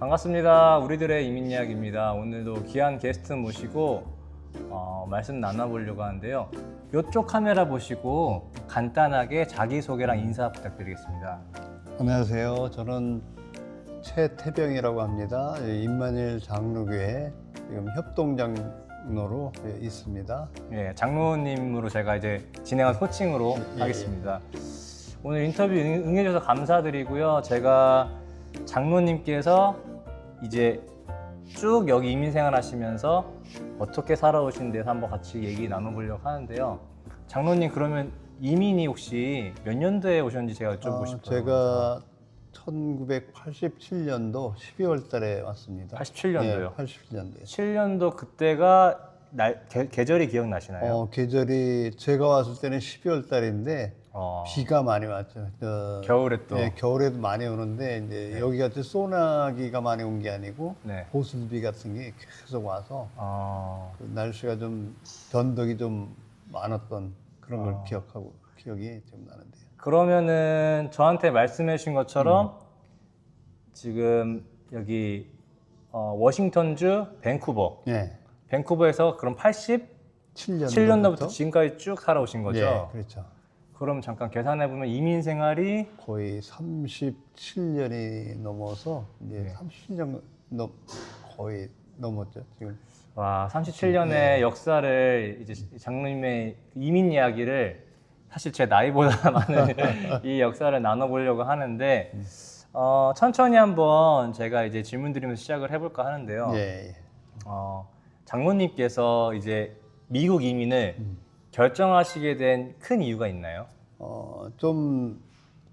반갑습니다. 우리들의 이민 이야기입니다. 오늘도 귀한 게스트 모시고 말씀 나눠보려고 하는데요. 이쪽 카메라 보시고 간단하게 자기소개랑 인사 부탁드리겠습니다. 안녕하세요. 저는 최태병이라고 합니다. 임마누엘 장로교회 지금 협동장로로 있습니다. 예, 장로님으로 제가 이제 진행한 호칭으로 하겠습니다. 오늘 인터뷰 응해주셔서 감사드리고요. 제가 장로님께서 이제 쭉 여기 이민 생활 하시면서 어떻게 살아오신 데서 한번 같이 얘기 나눠보려고 하는데요. 장로님, 그러면 이민이 혹시 몇 년도에 오셨는지 제가 여쭤보고 싶어요. 제가 1987년도 12월 달에 왔습니다. 87년도요? 네, 87년도에. 7년도 그때가 계절이 기억나시나요? 계절이 제가 왔을 때는 12월 달인데 비가 많이 왔죠. 겨울에 또? 네, 겨울에도 많이 오는데 이제 여기 같이 소나기가 많이 온 게 아니고 보슬비 같은 게 계속 와서 그 날씨가 좀 변덕이 좀 많았던 그런 걸 기억이 좀 나는데요. 그러면은 저한테 말씀해 주신 것처럼 지금 여기 워싱턴주 밴쿠버, 밴쿠버에서 그럼 87년도부터 지금까지 쭉 살아오신 거죠? 네, 그렇죠. 그럼 잠깐 계산해 보면 이민 생활이 거의 37년이 넘어서 이제 30년 거의 넘었죠 지금. 와, 37년의 역사를 이제 장로님의 이민 이야기를 사실 제 나이보다 많은 이 역사를 나눠보려고 하는데 천천히 한번 제가 이제 질문 드리면서 시작을 해볼까 하는데요. 장로님께서 이제 미국 이민을 결정하시게 된 큰 이유가 있나요? 좀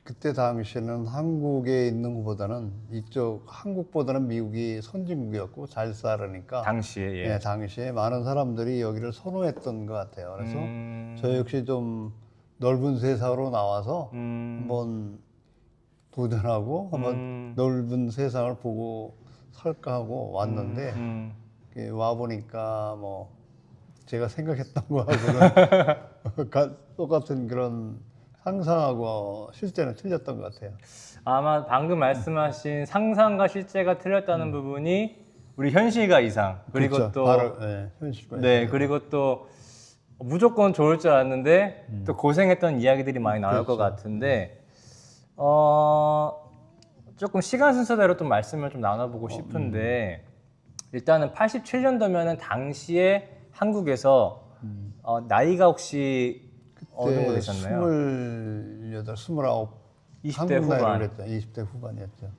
그때 당시에는 한국에 있는 것보다는 한국보다는 미국이 선진국이었고 잘 살으니까 당시에 당시에 많은 사람들이 여기를 선호했던 것 같아요. 그래서 저 역시 좀 넓은 세상으로 나와서 한번 도전하고 한번 넓은 세상을 보고 살까 하고 왔는데 와 보니까 뭐 제가 생각했던 거하고는 똑같은 그런 상상하고 실제는 틀렸던 것 같아요. 아마 방금 말씀하신 상상과 실제가 틀렸다는 부분이 우리 현실과 이상, 그리고 그렇죠. 또 바로, 현실과 이상. 그리고 또 무조건 좋을 줄 알았는데 또 고생했던 이야기들이 많이 나올 것 같은데 조금 시간 순서대로 좀 말씀을 좀 나눠보고 싶은데 일단은 87년도면은 당시에 한국에서 나이가 혹시 어느 정도 되셨나요? 28, 29 20대 후반. 그랬죠. 20대 후반이었죠.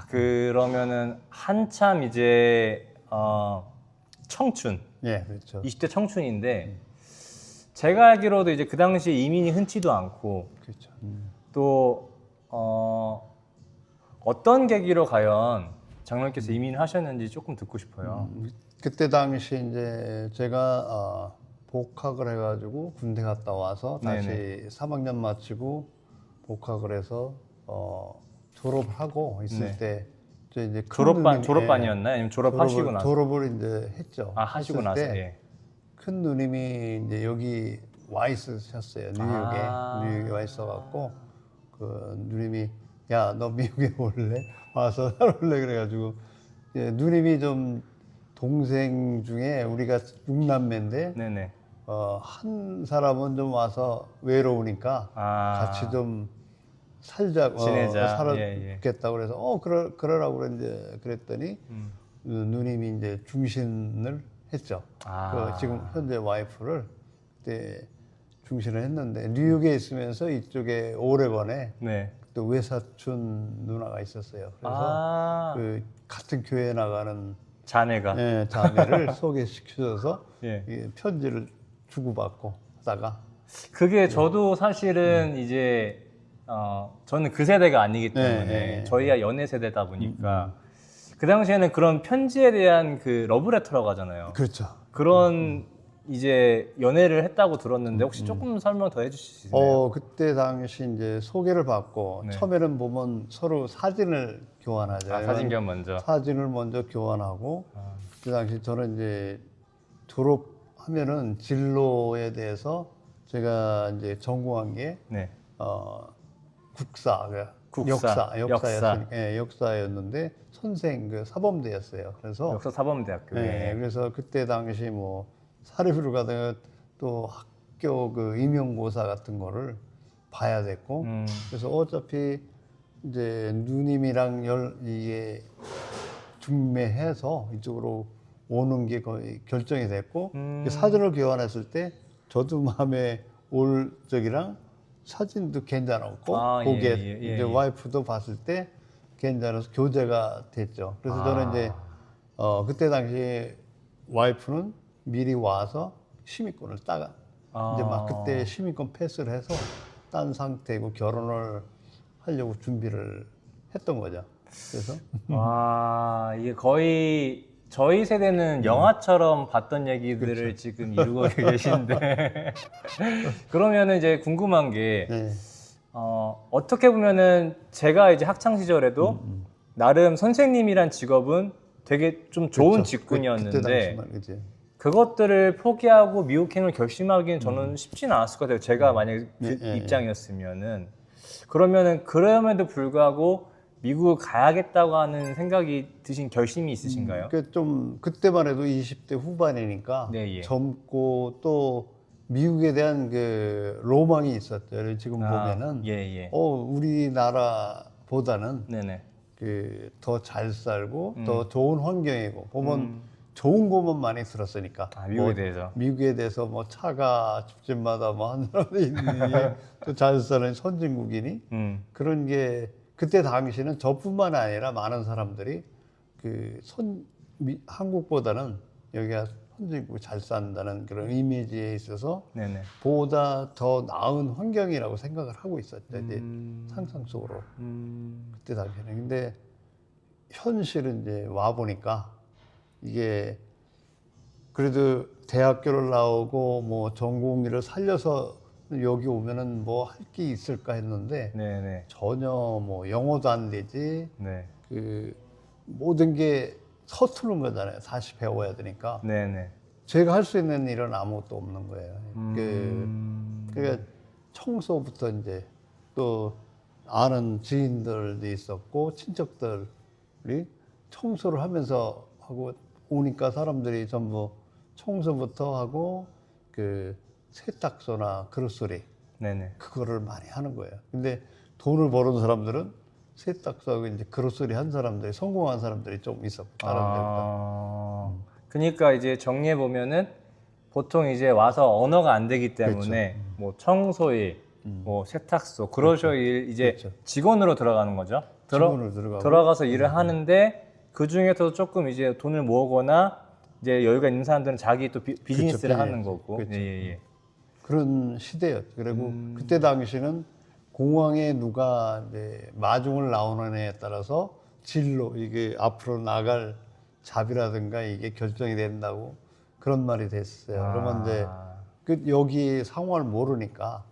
그러면은 한참 이제 청춘. 그렇죠. 20대 청춘인데 제가 알기로도 이제 그 당시에 이민이 흔치도 않고 그렇죠. 또 어떤 계기로 과연 장로님께서 이민을 하셨는지 조금 듣고 싶어요. 그때 당시 이제 제가 복학을 해가지고 군대 갔다 와서 다시 3학년 마치고 복학을 해서 졸업을 하고 있을 때 이제 졸업반이었나요? 아니면 졸업하시고 나서? 졸업을 이제 했죠. 하시고 나서. 큰 누님이 이제 여기 와 있으셨어요. 뉴욕에 와 있어갖고 그 누님이 야, 너 미국에 올래? 와서 살아올래? 그래가지고 누님이 좀 동생 중에 우리가 6남매인데 한 사람은 좀 와서 외로우니까 같이 좀 살자고 살았겠다고 그래서 그러라고 그랬더니 누님이 이제 중신을 했죠. 지금 현재 와이프를 그때 중신을 했는데 뉴욕에 있으면서 이쪽에 오레건에 또 외사촌 누나가 있었어요. 그래서 그 같은 교회에 나가는 자매를 소개시켜줘서 편지를 주고받고 하다가 그게 저도 사실은 이제 저는 그 세대가 아니기 때문에 저희가 연애 세대다 보니까 그 당시에는 그런 편지에 대한 그 러브레터라고 하잖아요. 그렇죠. 그런 이제 연애를 했다고 들었는데 혹시 조금 설명 더 해주실 수 있나요? 그때 당시 이제 소개를 받고 처음에는 보면 서로 사진을 교환하죠. 사진 교환 먼저. 사진을 먼저 교환하고 그 당시 저는 이제 졸업하면은 진로에 대해서 제가 이제 전공한 게 국사 역사였으니까 예, 역사였는데 선생 그 사범대였어요. 그래서 역사 사범대학교. 네, 그래서 그때 당시 뭐 사립으로 가다가 또 학교 그 임용고사 같은 거를 봐야 됐고 그래서 어차피 이제 누님이랑 이게 중매해서 이쪽으로 오는 게 거의 결정이 됐고 사진을 교환했을 때 저도 마음에 올 적이랑 사진도 괜찮았고 보기에 이제 와이프도 봤을 때 괜찮아서 교제가 됐죠. 그래서 저는 이제 그때 당시에 와이프는 미리 와서 시민권을 따가 이제 막 그때 시민권 패스를 해서 딴 상태고 결혼을 하려고 준비를 했던 거죠. 그래서 와, 이게 거의 저희 세대는 영화처럼 봤던 얘기들을 그렇죠. 지금 이루고 계신데 그러면은 이제 궁금한 게 네. 어떻게 보면은 제가 이제 학창 시절에도 나름 선생님이란 직업은 되게 좀 좋은 그렇죠. 직군이었는데 그때 당시만 그지. 그것들을 포기하고 미국행을 결심하기는 저는 쉽지는 않았을 것 같아요. 제가 만약에 그 입장이었으면은 그러면은 그럼에도 불구하고 미국을 가야겠다고 하는 생각이 드신 결심이 있으신가요? 좀 그때만 해도 20대 후반이니까 네, 예. 젊고 또 미국에 대한 그 로망이 있었죠. 지금 보면은 예. 우리나라보다는 네네. 그 더 잘 살고 더 좋은 환경이고 보면 좋은 것만 많이 들었으니까 미국에 대해서. 미국에 대해서 뭐 차가 집집마다 뭐 한 사람이 있니 또 잘 사는 선진국이니 그런 게 그때 당시는 저뿐만 아니라 많은 사람들이 그 한국보다는 여기가 선진국 잘 산다는 그런 이미지에 있어서 네네. 보다 더 나은 환경이라고 생각을 하고 있었죠. 이제 상상 속으로 그때 당시에는. 근데 현실은 이제 와 보니까 이게 그래도 대학교를 나오고 뭐 전공의를 살려서 여기 오면은 뭐 할 게 있을까 했는데 네네. 전혀 뭐 영어도 안 되지 네. 그 모든 게 서투른 거잖아요. 다시 배워야 되니까. 네네. 제가 할 수 있는 일은 아무것도 없는 거예요. 그러니까 청소부터 이제 또 아는 지인들도 있었고 친척들이 청소를 하면서 하고 오니까 사람들이 전부 청소부터 하고 그 세탁소나 그릇소리 네네. 그거를 많이 하는 거예요. 근데 돈을 버는 사람들은 세탁소하고 이제 그릇소리 한 사람들이 성공한 사람들이 좀 있었고 다른 데보다. 그러니까 이제 정리해 보면은 보통 이제 와서 언어가 안 되기 때문에 뭐 청소일, 뭐 세탁소, 그로셔일 이제 그렇죠. 직원으로 들어가는 거죠. 직원으로 들어가고. 들어가서 일을 하는데 그 중에서도 조금 이제 돈을 모으거나 이제 여유가 있는 사람들은 자기 또 비즈니스를 그쵸, 하는 거고. 그쵸. 예. 그런 시대였죠. 그리고 그때 당시는 공항에 누가 이제 마중을 나오는 애에 따라서 진로 이게 앞으로 나갈 잡이라든가 이게 결정이 된다고 그런 말이 됐어요. 그러면 이제 그 여기 상황을 모르니까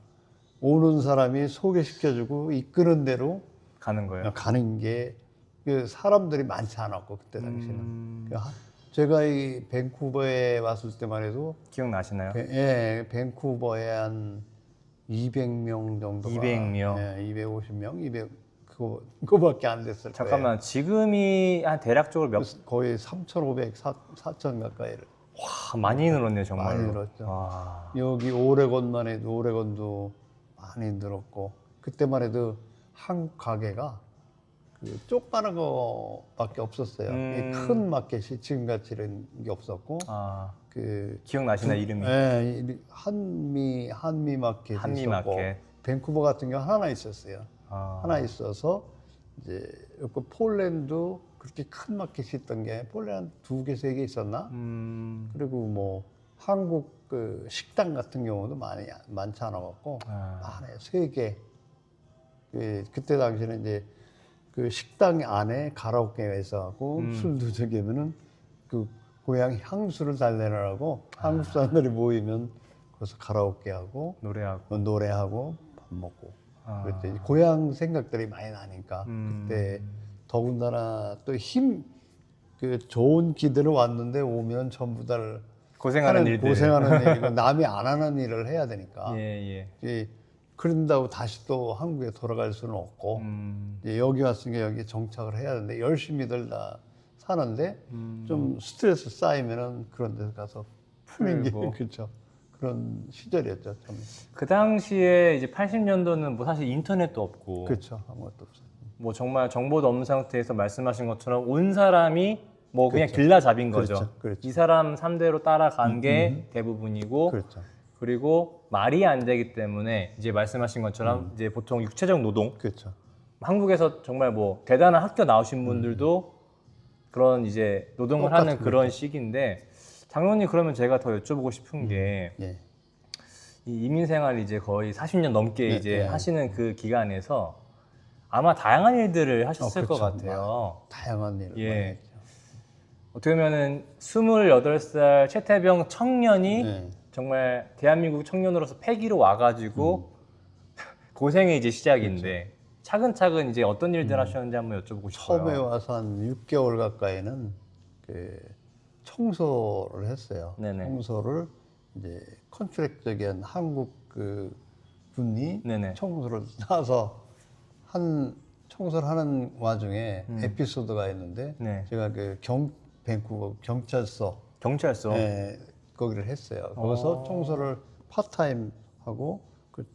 오는 사람이 소개시켜주고 이끄는 대로 가는 거예요. 가는 게 그 사람들이 많지 않았고 그때 당시는. 제가 이 밴쿠버에 왔을 때만 해도 기억나시나요? 예, 밴쿠버에 한 200명 정도가 200명. 예, 250명, 200 그거밖에 안 됐을 거예요. 잠깐만, 지금이 한 대략적으로 거의 3,500, 4,000 가까이를 와, 많이 늘었네요, 정말. 많이 늘었죠. 여기 오레곤만 해도 오레곤도 많이 늘었고 그때만 해도 한국 가게가 그 조그마한 거밖에 없었어요. 이 큰 마켓이 지금같이 이런 게 없었고 그 기억나시나 이름이? 네, 한미 마켓이 한미 있었고 마켓. 밴쿠버 같은 경우 하나 있었어요. 하나 있어서 이제 그 폴란드 그렇게 큰 마켓이 있던 게 폴란드 2개, 3개 있었나? 그리고 뭐 한국 그 식당 같은 경우도 많지 않아갖고 많아요. 3개. 그때 당시에는 이제 그 식당 안에 가라오케가 있어갖고 술도 저기면은 그 고향 향수를 달래느라고 한국 사람들이 모이면 거기서 가라오케하고 노래하고 밥 먹고 그때 고향 생각들이 많이 나니까 그때 더군다나 또 그 좋은 기들을 왔는데 오면 전부 다 고생하는 일들. 고생하는 일이고 남이 안 하는 일을 해야 되니까 예. 이 그런다고 다시 또 한국에 돌아갈 수는 없고 이제 여기 왔으니까 여기 정착을 해야 되는데 열심히들 다 사는데 좀 스트레스 쌓이면은 그런 데 가서 푸는 게 풀고. 그렇죠. 그런 시절이었죠. 좀. 그 당시에 이제 80년도는 뭐 사실 인터넷도 없고 그렇죠. 아무것도 없어요. 뭐 정말 정보도 없는 상태에서 말씀하신 것처럼 온 사람이 뭐 그냥 그렇죠. 길라 잡인 거죠. 그렇죠. 그렇죠. 이 사람 3대로 따라간 게 대부분이고 그렇죠. 그리고 말이 안 되기 때문에 이제 말씀하신 것처럼 이제 보통 육체적 노동 그렇죠. 한국에서 정말 뭐 대단한 학교 나오신 분들도 그런 이제 노동을 똑같은 하는 그런 시기인데 장로님 그러면 제가 더 여쭤보고 싶은 게 예. 이 이민 생활 이제 거의 40년 넘게 네, 이제 네. 하시는 그 기간에서 아마 다양한 일들을 하셨을 것 그렇죠. 같아요. 다양한 일을 예. 많이 했죠. 어떻게 보면은 28살 최태병 청년이 네. 정말 대한민국 청년으로서 패기로 와가지고 고생의 이제 시작인데 그렇죠. 차근차근 이제 어떤 일들 하셨는지 한번 여쭤보고 싶어요. 처음에 와서 한 6개월 가까이는 그 청소를 했어요. 네네. 청소를 이제 컨트랙적인 한국 그 분이 네네. 청소를 나서 한 청소를 하는 와중에 에피소드가 있는데 네. 제가 그 밴쿠버 경찰서 경찰서. 거기를 했어요. 거기서 청소를 파타임 하고 그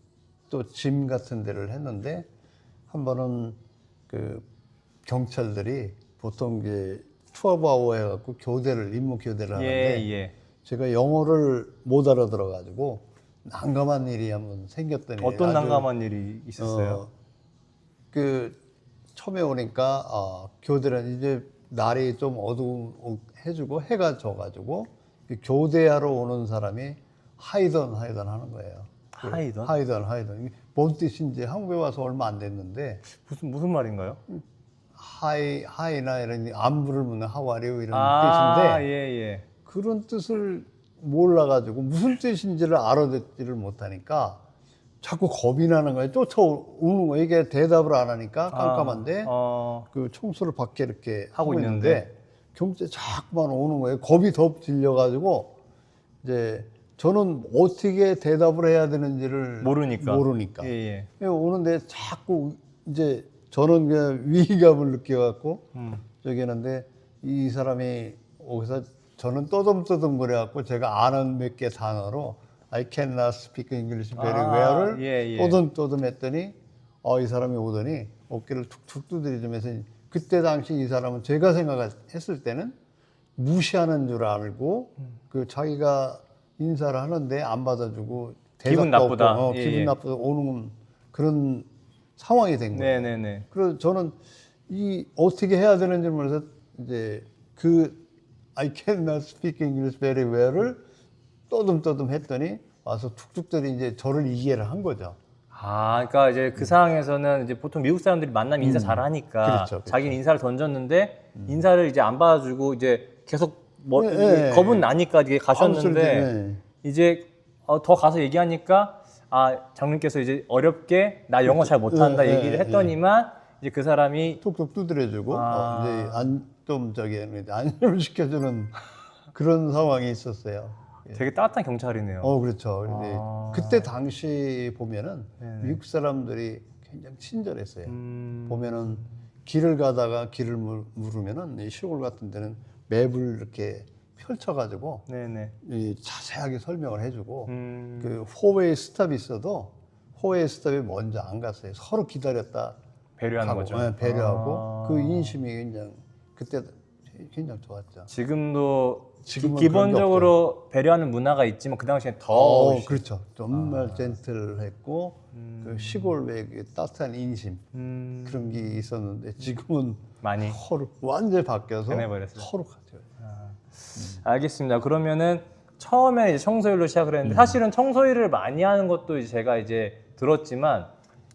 또 짐 같은 데를 했는데 한 번은 그 경찰들이 보통 이제 투어바워 해갖고 임무 교대를 하는데 예. 제가 영어를 못 알아들어가지고 난감한 일이 한번 생겼더니 어떤 아주, 난감한 일이 있었어요? 그 처음에 오니까 교대는 이제 날이 좀 어두워해주고 해가 져가지고 그 교대하러 오는 사람이 하이던 하는 거예요. 하이던? 하이던. 뭔 뜻인지 한국에 와서 얼마 안 됐는데 무슨 말인가요? 하이나 이런 안부를 묻는 하와리오 이런 아, 뜻인데 예. 그런 뜻을 몰라가지고 무슨 뜻인지를 알아듣지를 못하니까 자꾸 겁이 나는 거예요. 쫓아오는 거예요. 이게 대답을 안 하니까 깜깜한데 그 청소를 밖에 이렇게 하고 있는데 경찰 자꾸만 오는 거예요. 겁이 더 질려가지고 이제 저는 어떻게 대답을 해야 되는지를 모르니까. 예. 오는데 자꾸 이제 저는 그냥 위기감을 느껴갖고 저기 했는데 이 사람이 오면서 저는 떠듬떠듬 그래갖고 제가 아는 몇 개 단어로 I cannot speak English very well을 떠듬떠듬 했더니 이 사람이 오더니 어깨를 툭툭 두드리면서 그때 당시 이 사람은 제가 생각했을 때는 무시하는 줄 알고 그 자기가 인사를 하는데 안 받아주고 기분 나쁘다. 기분 나쁘다 오는 그런 상황이 된 거예요. 네네네. 그래서 저는 이 어떻게 해야 되는지 몰라서 이제 그 I cannot speak English very well을 떠듬떠듬 했더니 와서 툭툭들이 이제 저를 이해를 한 거죠. 아, 그러니까 이제 그 상황에서는 이제 보통 미국 사람들이 만나면 인사 잘하니까 그렇죠. 자기는 인사를 던졌는데 인사를 이제 안 받아주고 이제 계속 뭐 네. 겁은 나니까 이게 가셨는데 네. 이제 더 가서 얘기하니까 장님께서 이제 어렵게 나 영어 잘 못한다 얘기를 했더니만 이제 그 사람이 툭툭 두드려주고 이제 안심을 시켜주는 그런 상황이 있었어요. 되게 따뜻한 경찰이네요. 그렇죠. 근데 그때 당시 보면은 미국 사람들이 굉장히 친절했어요. 보면은 길을 가다가 길을 물으면은 이 시골 같은 데는 맵을 이렇게 펼쳐가지고 자세하게 설명을 해주고 그 포웨이 스탑이 있어도 포웨이 스탑이 먼저 안 갔어요. 서로 기다렸다 배려하는 가고, 거죠. 네, 배려하고 그 인심이 굉장히 그때 굉장히 좋았죠. 지금은 그런 게 기본적으로 배려하는 문화가 있지만 그 당시에 더 그렇죠. 정말 젠틀했고 그 시골 외의 따뜻한 인심 그런 게 있었는데 지금은 많이 서로 완전히 바뀌어서 변해버렸어요. 서로 같아요. 알겠습니다. 그러면은 처음에 이제 청소일로 시작을 했는데 사실은 청소일을 많이 하는 것도 이제 제가 이제 들었지만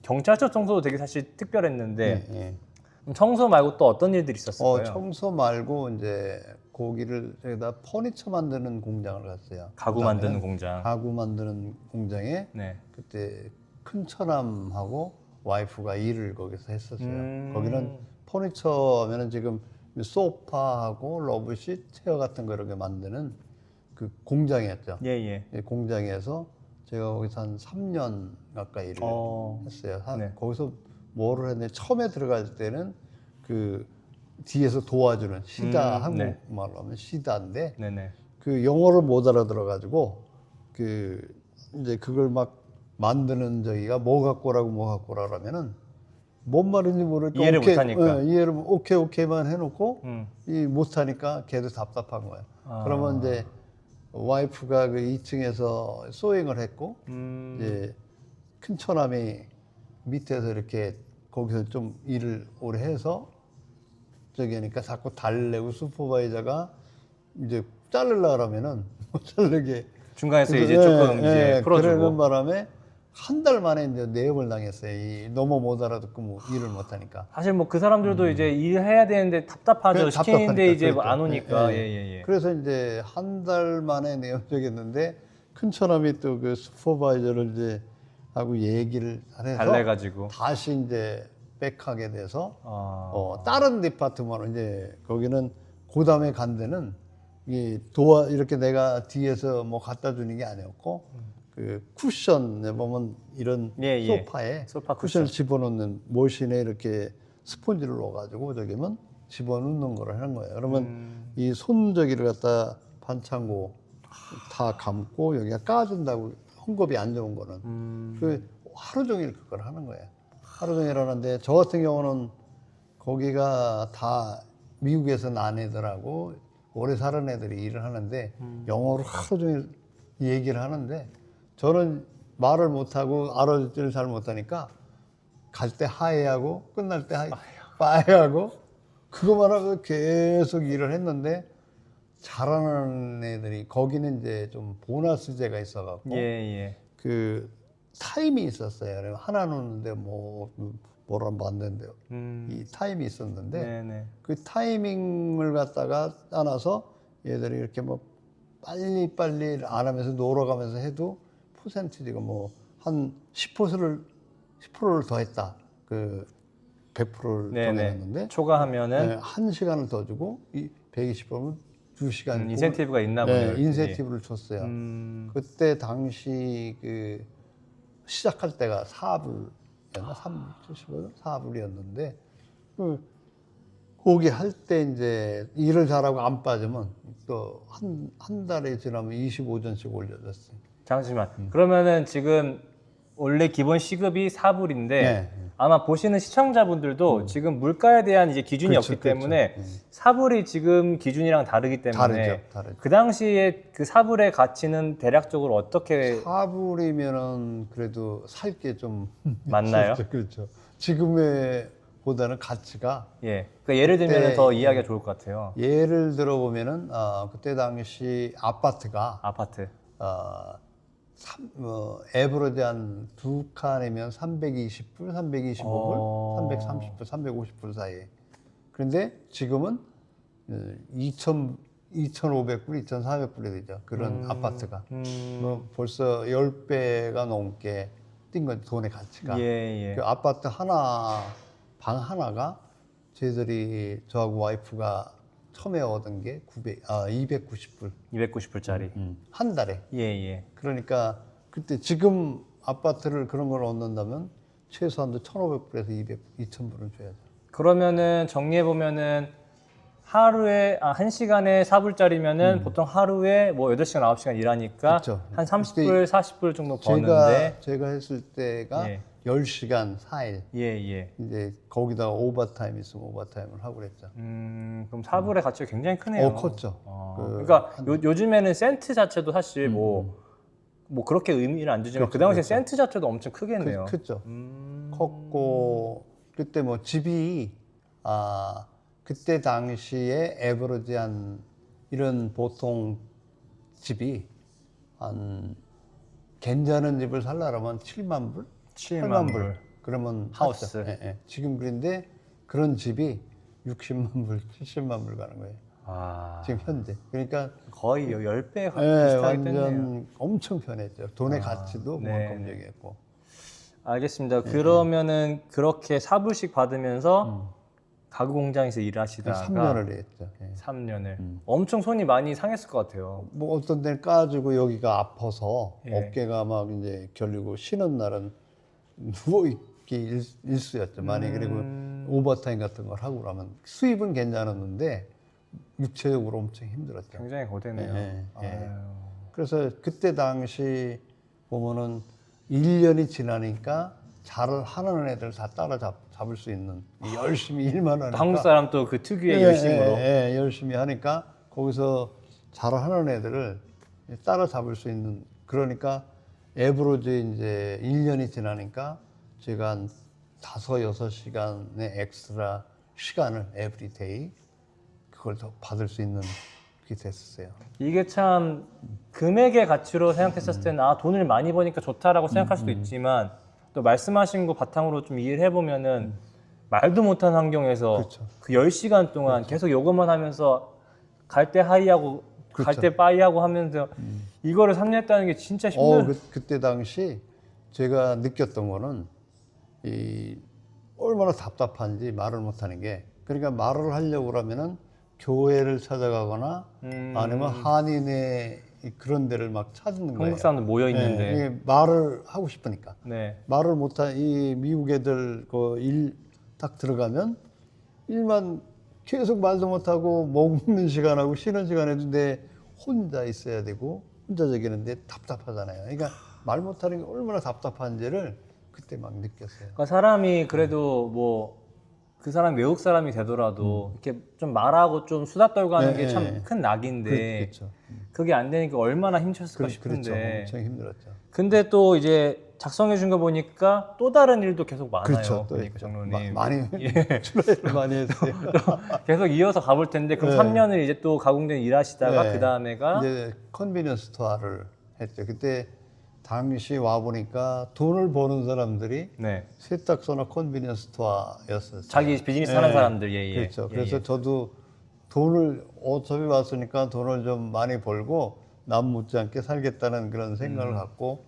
경찰서 청소도 되게 사실 특별했는데 그럼 청소 말고 또 어떤 일들이 있었을까요? 청소 말고 이제 거기를 저기다 퍼니처 만드는 공장을 갔어요. 가구 만드는 공장. 가구 만드는 공장에 그때 큰 처남하고 와이프가 일을 거기서 했었어요. 거기는 퍼니처면은 지금 소파하고 러브시, 체어 같은 거 이렇게 만드는 그 공장이었죠. 공장에서 제가 거기서 한 3년 가까이 일을 했어요. 네. 거기서 뭐를 했는데 처음에 들어갈 때는 그 뒤에서 도와주는 시다 한국말로 하면 시다인데 네네. 그 영어를 못 알아들어 가지고 그 이제 그걸 막 만드는 저기가 뭐 갖고라고 뭐 갖고라 그러면은 뭔 말인지 모르니까 이해를 오케이, 못하니까. 이해를 오케이만 해놓고 이 못하니까 걔도 답답한 거예요. 그러면 이제 와이프가 그 2층에서 소잉을 했고 이제 큰 처남이 밑에서 이렇게 거기서 좀 일을 오래 해서 저기 하니까 자꾸 달래고 슈퍼바이저가 이제 자르려 그러면은 못 자르게 중간에서 이제 조금 이제 풀어주고. 그러는 바람에 한 달 만에 이제 내역을 당했어요. 너무 못 알아듣고 뭐 일을 못 하니까. 사실 뭐 그 사람들도 이제 일해야 되는데 답답하죠. 시키는데 이제 뭐 안 오니까. 예. 그래서 이제 한 달 만에 내역적이었는데 큰 처남이 또 그 슈퍼바이저를 이제 하고 얘기를 해서 달래가지고 다시 이제 백하게 돼서 다른 디파트먼으로 이제 거기는 고담에 간 데는 이렇게 내가 뒤에서 뭐 갖다 주는 게 아니었고 그 쿠션에 보면 이런 소파에 소파 쿠션을 집어넣는 머신에 이렇게 스폰지를 넣어가지고 저기면 집어넣는 거를 하는 거예요. 그러면 이 손저기를 갖다 반창고 다 감고 여기가 까준다고 헝겊이 안 좋은 거는 그 하루 종일 그걸 하는 거예요. 하루 종일 하는데 저 같은 경우는 거기가 다 미국에서 난 애들하고 오래 사는 애들이 일을 하는데 영어로 하루 종일 얘기를 하는데 저는 말을 못하고 알아듣지를 잘 못하니까 갈 때 하이하고 끝날 때 빠이하고 그거만 하고 계속 일을 했는데 잘하는 애들이 거기는 이제 좀 보너스제가 있어갖고 그 타임이 있었어요. 그래서 하나 놓는데 뭐라 만드는데요. 이 타임이 있었는데 그 타이밍을 갖다가 따놔서 얘들이 이렇게 뭐 빨리 안 하면서 놀아가면서 해도 퍼센티지가 뭐 한 10%를 더 했다. 그 100%를 정해놨는데 초과하면은 1시간을 더 주고 120%면 2시간 인센티브가 있나 보네요. 인센티브를 줬어요. 그때 당시 그 시작할 때가 4불이었나? 3불, 4불이었는데 거기 할 때 이제 일을 잘하고 안 빠지면 또 한 달에 지나면 25전씩 올려줬어요. 잠시만. 그러면은 지금 원래 기본 시급이 4불인데 아마 보시는 시청자분들도 지금 물가에 대한 이제 기준이 없기 때문에 4불이 지금 기준이랑 다르기 때문에 다르죠. 그 당시에 그 4불의 가치는 대략적으로 어떻게 4불이면은 그래도 살 게 좀 맞나요? 그렇죠. 지금의 보다는 가치가 그러니까 예를 들면 더 이해하기가 좋을 것 같아요. 예를 들어보면은 그때 당시 아파트 에버러지 한 2칸이면 320불, 325불, 330불, 350불 사이에. 그런데 지금은 2,500불, 2,400불이 되죠. 그런 아파트가. 뭐 벌써 10배가 넘게 뛴 거죠. 돈의 가치가. 그 아파트 방 하나가 저희들이 저하고 와이프가 처음에 얻은 게 290불. 290불짜리. 한 달에. 그러니까 그때 지금 아파트를 그런 걸 얻는다면 최소한도 1,500불에서 2,000불은 줘야죠. 그러면은 정리해보면은 하루에, 1시간에 4불짜리면은 보통 하루에 뭐 8시간, 9시간 일하니까 그쵸. 한 30불, 40불 정도 버는데 제가 했을 때가 10시간 4일. 이제 거기다가 오버타임 있으면 오버타임을 하고 그랬죠. 그럼 4불의 가치가 굉장히 크네요. 컸죠. 그러니까 요즘에는 센트 자체도 사실 뭐 그렇게 의미를 안 주지만 그 당시에 센트 자체도 엄청 크겠네요. 크죠. 컸고 그때 뭐 집이 그때 당시에 에버러지한 이런 보통 집이 한 괜찮은 집을 살려면 7만 불? 8만 불. 그러면 하우스. 지금 그런데 그런 집이 60만 불, 70만 불 가는 거예요. 지금 현재. 그러니까 거의 10배 비슷하게 완전 됐네요. 엄청 편했죠. 돈의 가치도 그만큼 얘기했고. 알겠습니다. 그러면은 그렇게 4불씩 받으면서 가구 공장에서 일하시다가 3년을 했죠. 예. 3년을 엄청 손이 많이 상했을 것 같아요. 뭐 어떤 데는 까지고 여기가 아파서 예. 어깨가 막 이제 결리고 쉬는 날은 누워 있기 일수였죠. 많이 그리고 오버타임 같은 걸 하고 그러면 수입은 괜찮았는데 육체적으로 엄청 힘들었죠. 굉장히 고되네요. 예, 예. 아유. 그래서 그때 당시 보면은 1년이 지나니까 잘하는 애들 다 따라잡을 수 있는 열심히 일만 하니까 한국 사람 또 그 특유의 예, 열심으로. 예, 열심히 하니까 거기서 잘하는 애들을 따라잡을 수 있는 그러니까 에브로지 이제 1년이 지나니까 제가 한 5-6시간의 엑스트라 시간을 에브리데이 그걸 더 받을 수 있는 그게 됐었어요. 이게 참 금액의 가치로 생각했을 때는 아 돈을 많이 버니까 좋다라고 생각할 수도 있지만 또 말씀하신 거 바탕으로 좀 이해를 해보면은 말도 못한 환경에서 그렇죠. 그 10시간 동안 계속 요것만 하면서 갈 때 하이하고 갈 그렇죠. 때 빠이하고 하면서 이거를 3년 했다는 게 진짜 힘든 그때 당시 제가 느꼈던 거는 이 얼마나 답답한지 말을 못하는 게 그러니까 말을 하려고 그러면은 교회를 찾아가거나 아니면 한인의 그런 데를 막 찾는 거예요. 한국 사람들 모여 있는데 이게 말을 하고 싶으니까 네. 말을 못한 이 미국 애들 그 일 딱 들어가면 일만 계속 말도 못하고 먹는 시간하고 쉬는 시간에도 내 혼자 있어야 되고 혼자 저기는데 답답하잖아요. 그러니까 말 못하는 게 얼마나 답답한지를 그때 막 느꼈어요. 그러니까 사람이 그래도 뭐 그 사람 외국 사람이 되더라도 이렇게 좀 말하고 좀 수다 떨고 하는 게 참 큰 낙인데 그렇죠. 그게 안 되니까 얼마나 힘들었을까 싶은데 그렇죠. 엄청 힘들었죠. 근데 또 이제 작성해 준 거 보니까 또 다른 일도 계속 많아요. 그렇죠. 또 보니까 있죠. 장로님 많이 예. 출연을 많이 했어요. 계속 이어서 가볼 텐데 그럼 네. 3년을 이제 또 가공된 일하시다가 네. 그 다음에가 이제 컨비니언스 스토어를 했죠. 그때 당시 와 보니까 돈을 버는 사람들이 네. 세탁소나 컨비니언스 스토어였었어요. 자기 비즈니스 하는 사람들 예. 그렇죠. 예, 그래서 예. 저도 돈을 어차피 왔으니까 돈을 좀 많이 벌고 남 못지않게 살겠다는 그런 생각을 갖고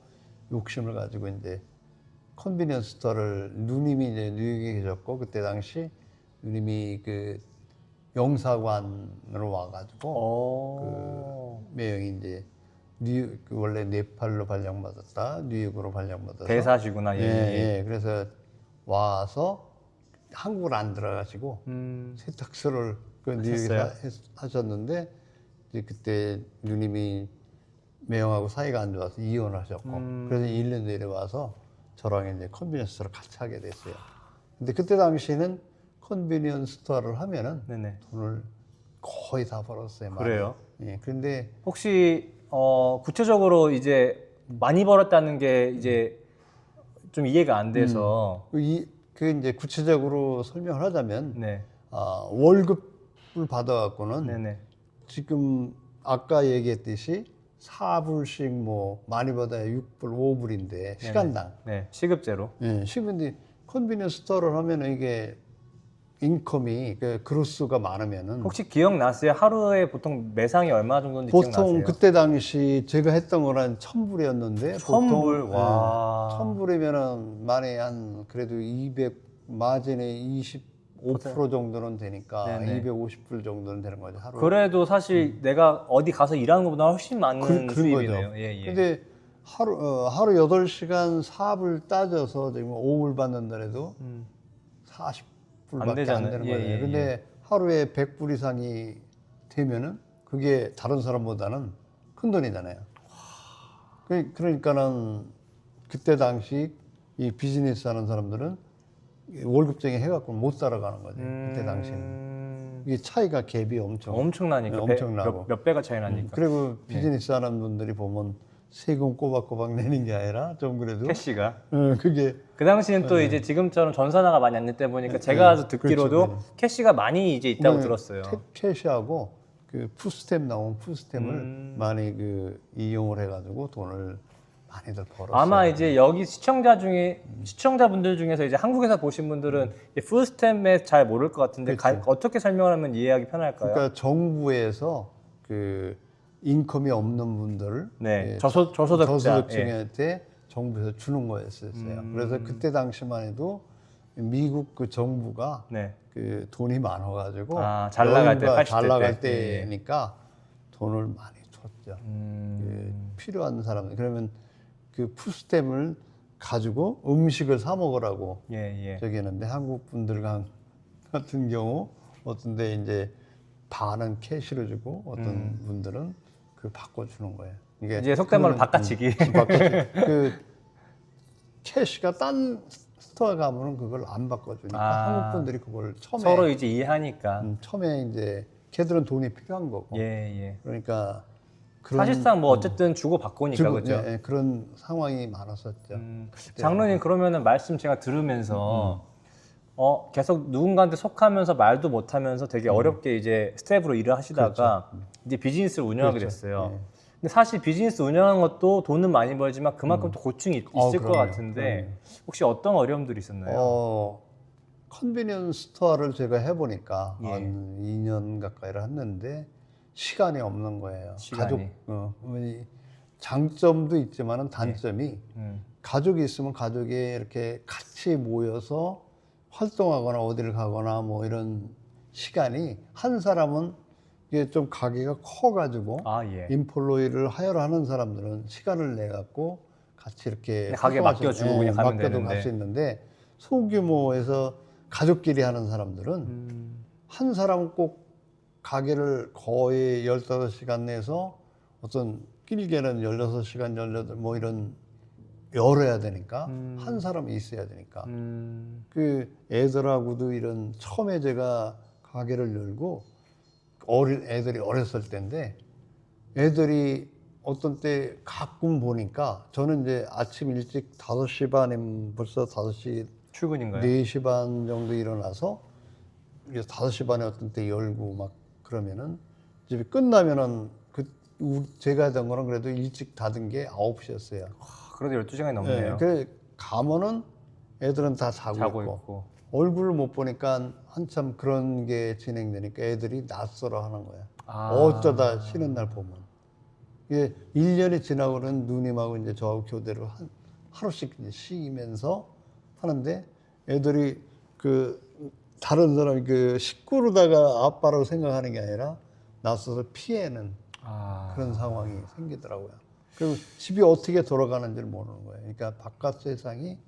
욕심을 가지고 이제 컨비니언스 스토어를 누님이 이제 뉴욕에 계셨고 그때 당시 누님이 그 영사관으로 와가지고 그 매형이 이제 뉴욕 원래 네팔로 발령받았다 뉴욕으로 발령받아서 대사시구나 예. 예. 그래서 와서 한국을 안 들어가시고 세탁소를 그 뉴욕에 하셨는데 이제 그때 누님이 매형하고 사이가 안 좋아서 이혼하셨고 그래서 1년 내에 와서 저랑 이제 컨비니언스 스토어를 같이 하게 됐어요. 근데 그때 당시에는 컨비니언스 스토어를 하면은 네네. 돈을 거의 다 벌었어요. 많이. 그래요? 예. 그런데 혹시 구체적으로 이제 많이 벌었다는 게 이제 좀 이해가 안 돼서 그 이제 구체적으로 설명을 하자면 네. 월급을 받아갖고는 네네. 지금 아까 얘기했듯이 4불씩 뭐 많이 받아야 6불, 5불인데 시간당. 네. 시급제로. 예, 시급인데 컨비니언스 스토어를 하면 이게 인컴이 그 그로스가 많으면은 혹시 기억나세요? 하루에 보통 매상이 얼마 정도인지 보통 기억나세요? 그때 당시 제가 했던 건 한 1,000불이었는데 1,000불? 와. 1,000불이면은 만에 한 그래도 200 마진의 25% 정도는 되니까 네네. 250불 정도는 되는 거죠 하루에. 그래도 사실 내가 어디 가서 일하는 것보다 훨씬 많은 그런 수입이네요. 거죠. 예, 예. 근데 하루 8시간 4불 따져서 지금 5불 받는다래도 40불밖에 안 되잖아요. 되는 예, 거예요. 예, 근데 하루에 100불 이상이 되면은 그게 다른 사람보다는 큰 돈이잖아요. 그러니까는 그때 당시 이 비즈니스 하는 사람들은 월급쟁이 해갖고 못 따라가는 거죠. 그때 당시는. 이게 차이가 갭이 엄청나니까. 네, 엄청나고. 몇 배가 차이 나니까. 그리고 비즈니스 하는 분들이 보면 세금 꼬박꼬박 내는 게 아니라 좀 그래도 캐시가. 그게 그 당시엔 또 이제 지금처럼 전산화가 많이 안 됐다 보니까 제가 듣기로도 그렇죠. 캐시가 많이 이제 있다고 들었어요. 캐시하고 그 푸스텝 나온 푸스텝을 많이 그 이용을 해가지고 돈을 많이들 벌었어요. 아마 이제 여기 시청자분들 중에서 이제 한국에서 보신 분들은 풀스텝에 잘 모를 것 같은데 어떻게 설명하면 이해하기 편할까요? 그러니까 정부에서 그 인컴이 없는 분들, 네, 예, 저소득자, 저소득층한테 정부에서 주는 거였어요. 그래서 그때 당시만 해도 미국 그 정부가 네. 그 돈이 많아가지고 잘 나갈 때, 여유가 80대 잘 나갈 때. 때니까 돈을 많이 줬죠. 그 필요한 사람들 그러면 그 푸스템을 가지고 음식을 사 먹으라고 저기 했는데 한국 분들 같은 경우 어떤데 이제 반은 캐시로 주고 어떤 분들은 그 바꿔주는 거예요. 이게 이제 속된 말로 바꿔치기. 그 캐시가 딴 스토어 가면은 그걸 안 바꿔주니까 한국 분들이 그걸 처음에 서로 이제 이해하니까. 처음에 이제 걔들은 돈이 필요한 거고. 그러니까 사실상 뭐 어쨌든 주고 받고니까 그죠. 예, 그런 상황이 많았었죠. 장로님 그러면은 말씀 제가 들으면서 계속 누군가한테 속하면서 말도 못하면서 되게 어렵게 이제 스텝으로 일을 하시다가 이제 비즈니스를 운영하게 됐어요. 근데 사실 비즈니스 운영하는 것도 돈은 많이 벌지만 그만큼 또 고충이 있을 것 같은데 혹시 어떤 어려움들이 있었나요? 컨비니언스 스토어를 제가 해보니까 한 2년 가까이를 했는데 시간이 없는 거예요. 가족 장점도 있지만은 단점이 가족이 있으면 가족이 이렇게 같이 모여서 활동하거나 어디를 가거나 뭐 이런 시간이 한 사람은 이게 좀 가게가 커가지고 인폴로이를 하여를 하는 사람들은 시간을 내 갖고 같이 이렇게 가게 맡겨주고 그냥 가면 되는데 갈 수 있는데 소규모에서 가족끼리 하는 사람들은 한 사람은 꼭 가게를 거의 15시간 내에서 어떤 길게는 16시간, 18, 뭐 이런 열어야 되니까 한 사람이 있어야 되니까 그 애들하고도 이런 처음에 제가 가게를 열고 애들이 어렸을 때인데 애들이 어떤 때 가끔 보니까 저는 이제 아침 일찍 5시 반이면 벌써 5시 출근인가요? 4시 반 정도 일어나서 5시 반에 어떤 때 열고 막 그러면은 집이 끝나면은 제가 하던 거는 그래도 일찍 닫은 게 9시였어요. 그래도 12시간이 넘네요. 그래 가면은 애들은 다 자고 있고 얼굴을 못 보니까 한참 그런 게 진행되니까 애들이 낯설어 하는 거야. 어쩌다 쉬는 날 보면. 이게 1년이 지나고는 누님하고 이제 저하고 교대로 하루씩 이제 쉬면서 하는데 애들이 그 다른 사람이 그 식구로다가 아빠라고 생각하는 게 아니라 낯서서 피해는 그런 상황이 생기더라고요. 그리고 집이 어떻게 돌아가는지를 모르는 거예요. 그러니까 바깥 세상이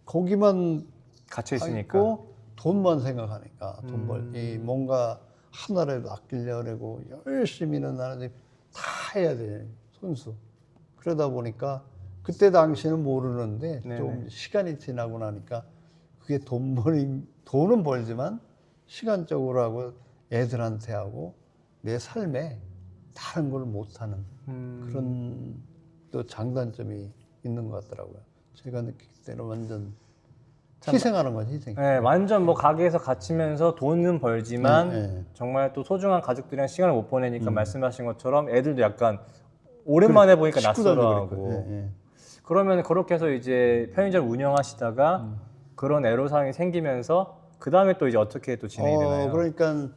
거기만 갇혀 있으니까 있고 돈만 생각하니까 뭔가 하나라도 아끼려고 열심히는 하는데 다 해야 돼 손수. 그러다 보니까 그때 당시는 모르는데 좀 시간이 지나고 나니까 그게 돈은 벌지만 시간적으로 하고 애들한테 하고 내 삶에 다른 걸 못하는 그런 또 장단점이 있는 것 같더라고요. 제가 느낄 때는 완전 희생하는 거지, 희생. 네, 완전 뭐 가게에서 갇히면서 돈은 벌지만 정말 또 소중한 가족들이랑 시간을 못 보내니까 말씀하신 것처럼 애들도 약간 오랜만에 보니까 낯설어하고 그러면 그렇게 해서 이제 편의점 운영하시다가 그런 애로사항이 생기면서 그 다음에 또 이제 어떻게 또 진행이 되나요? 그러니까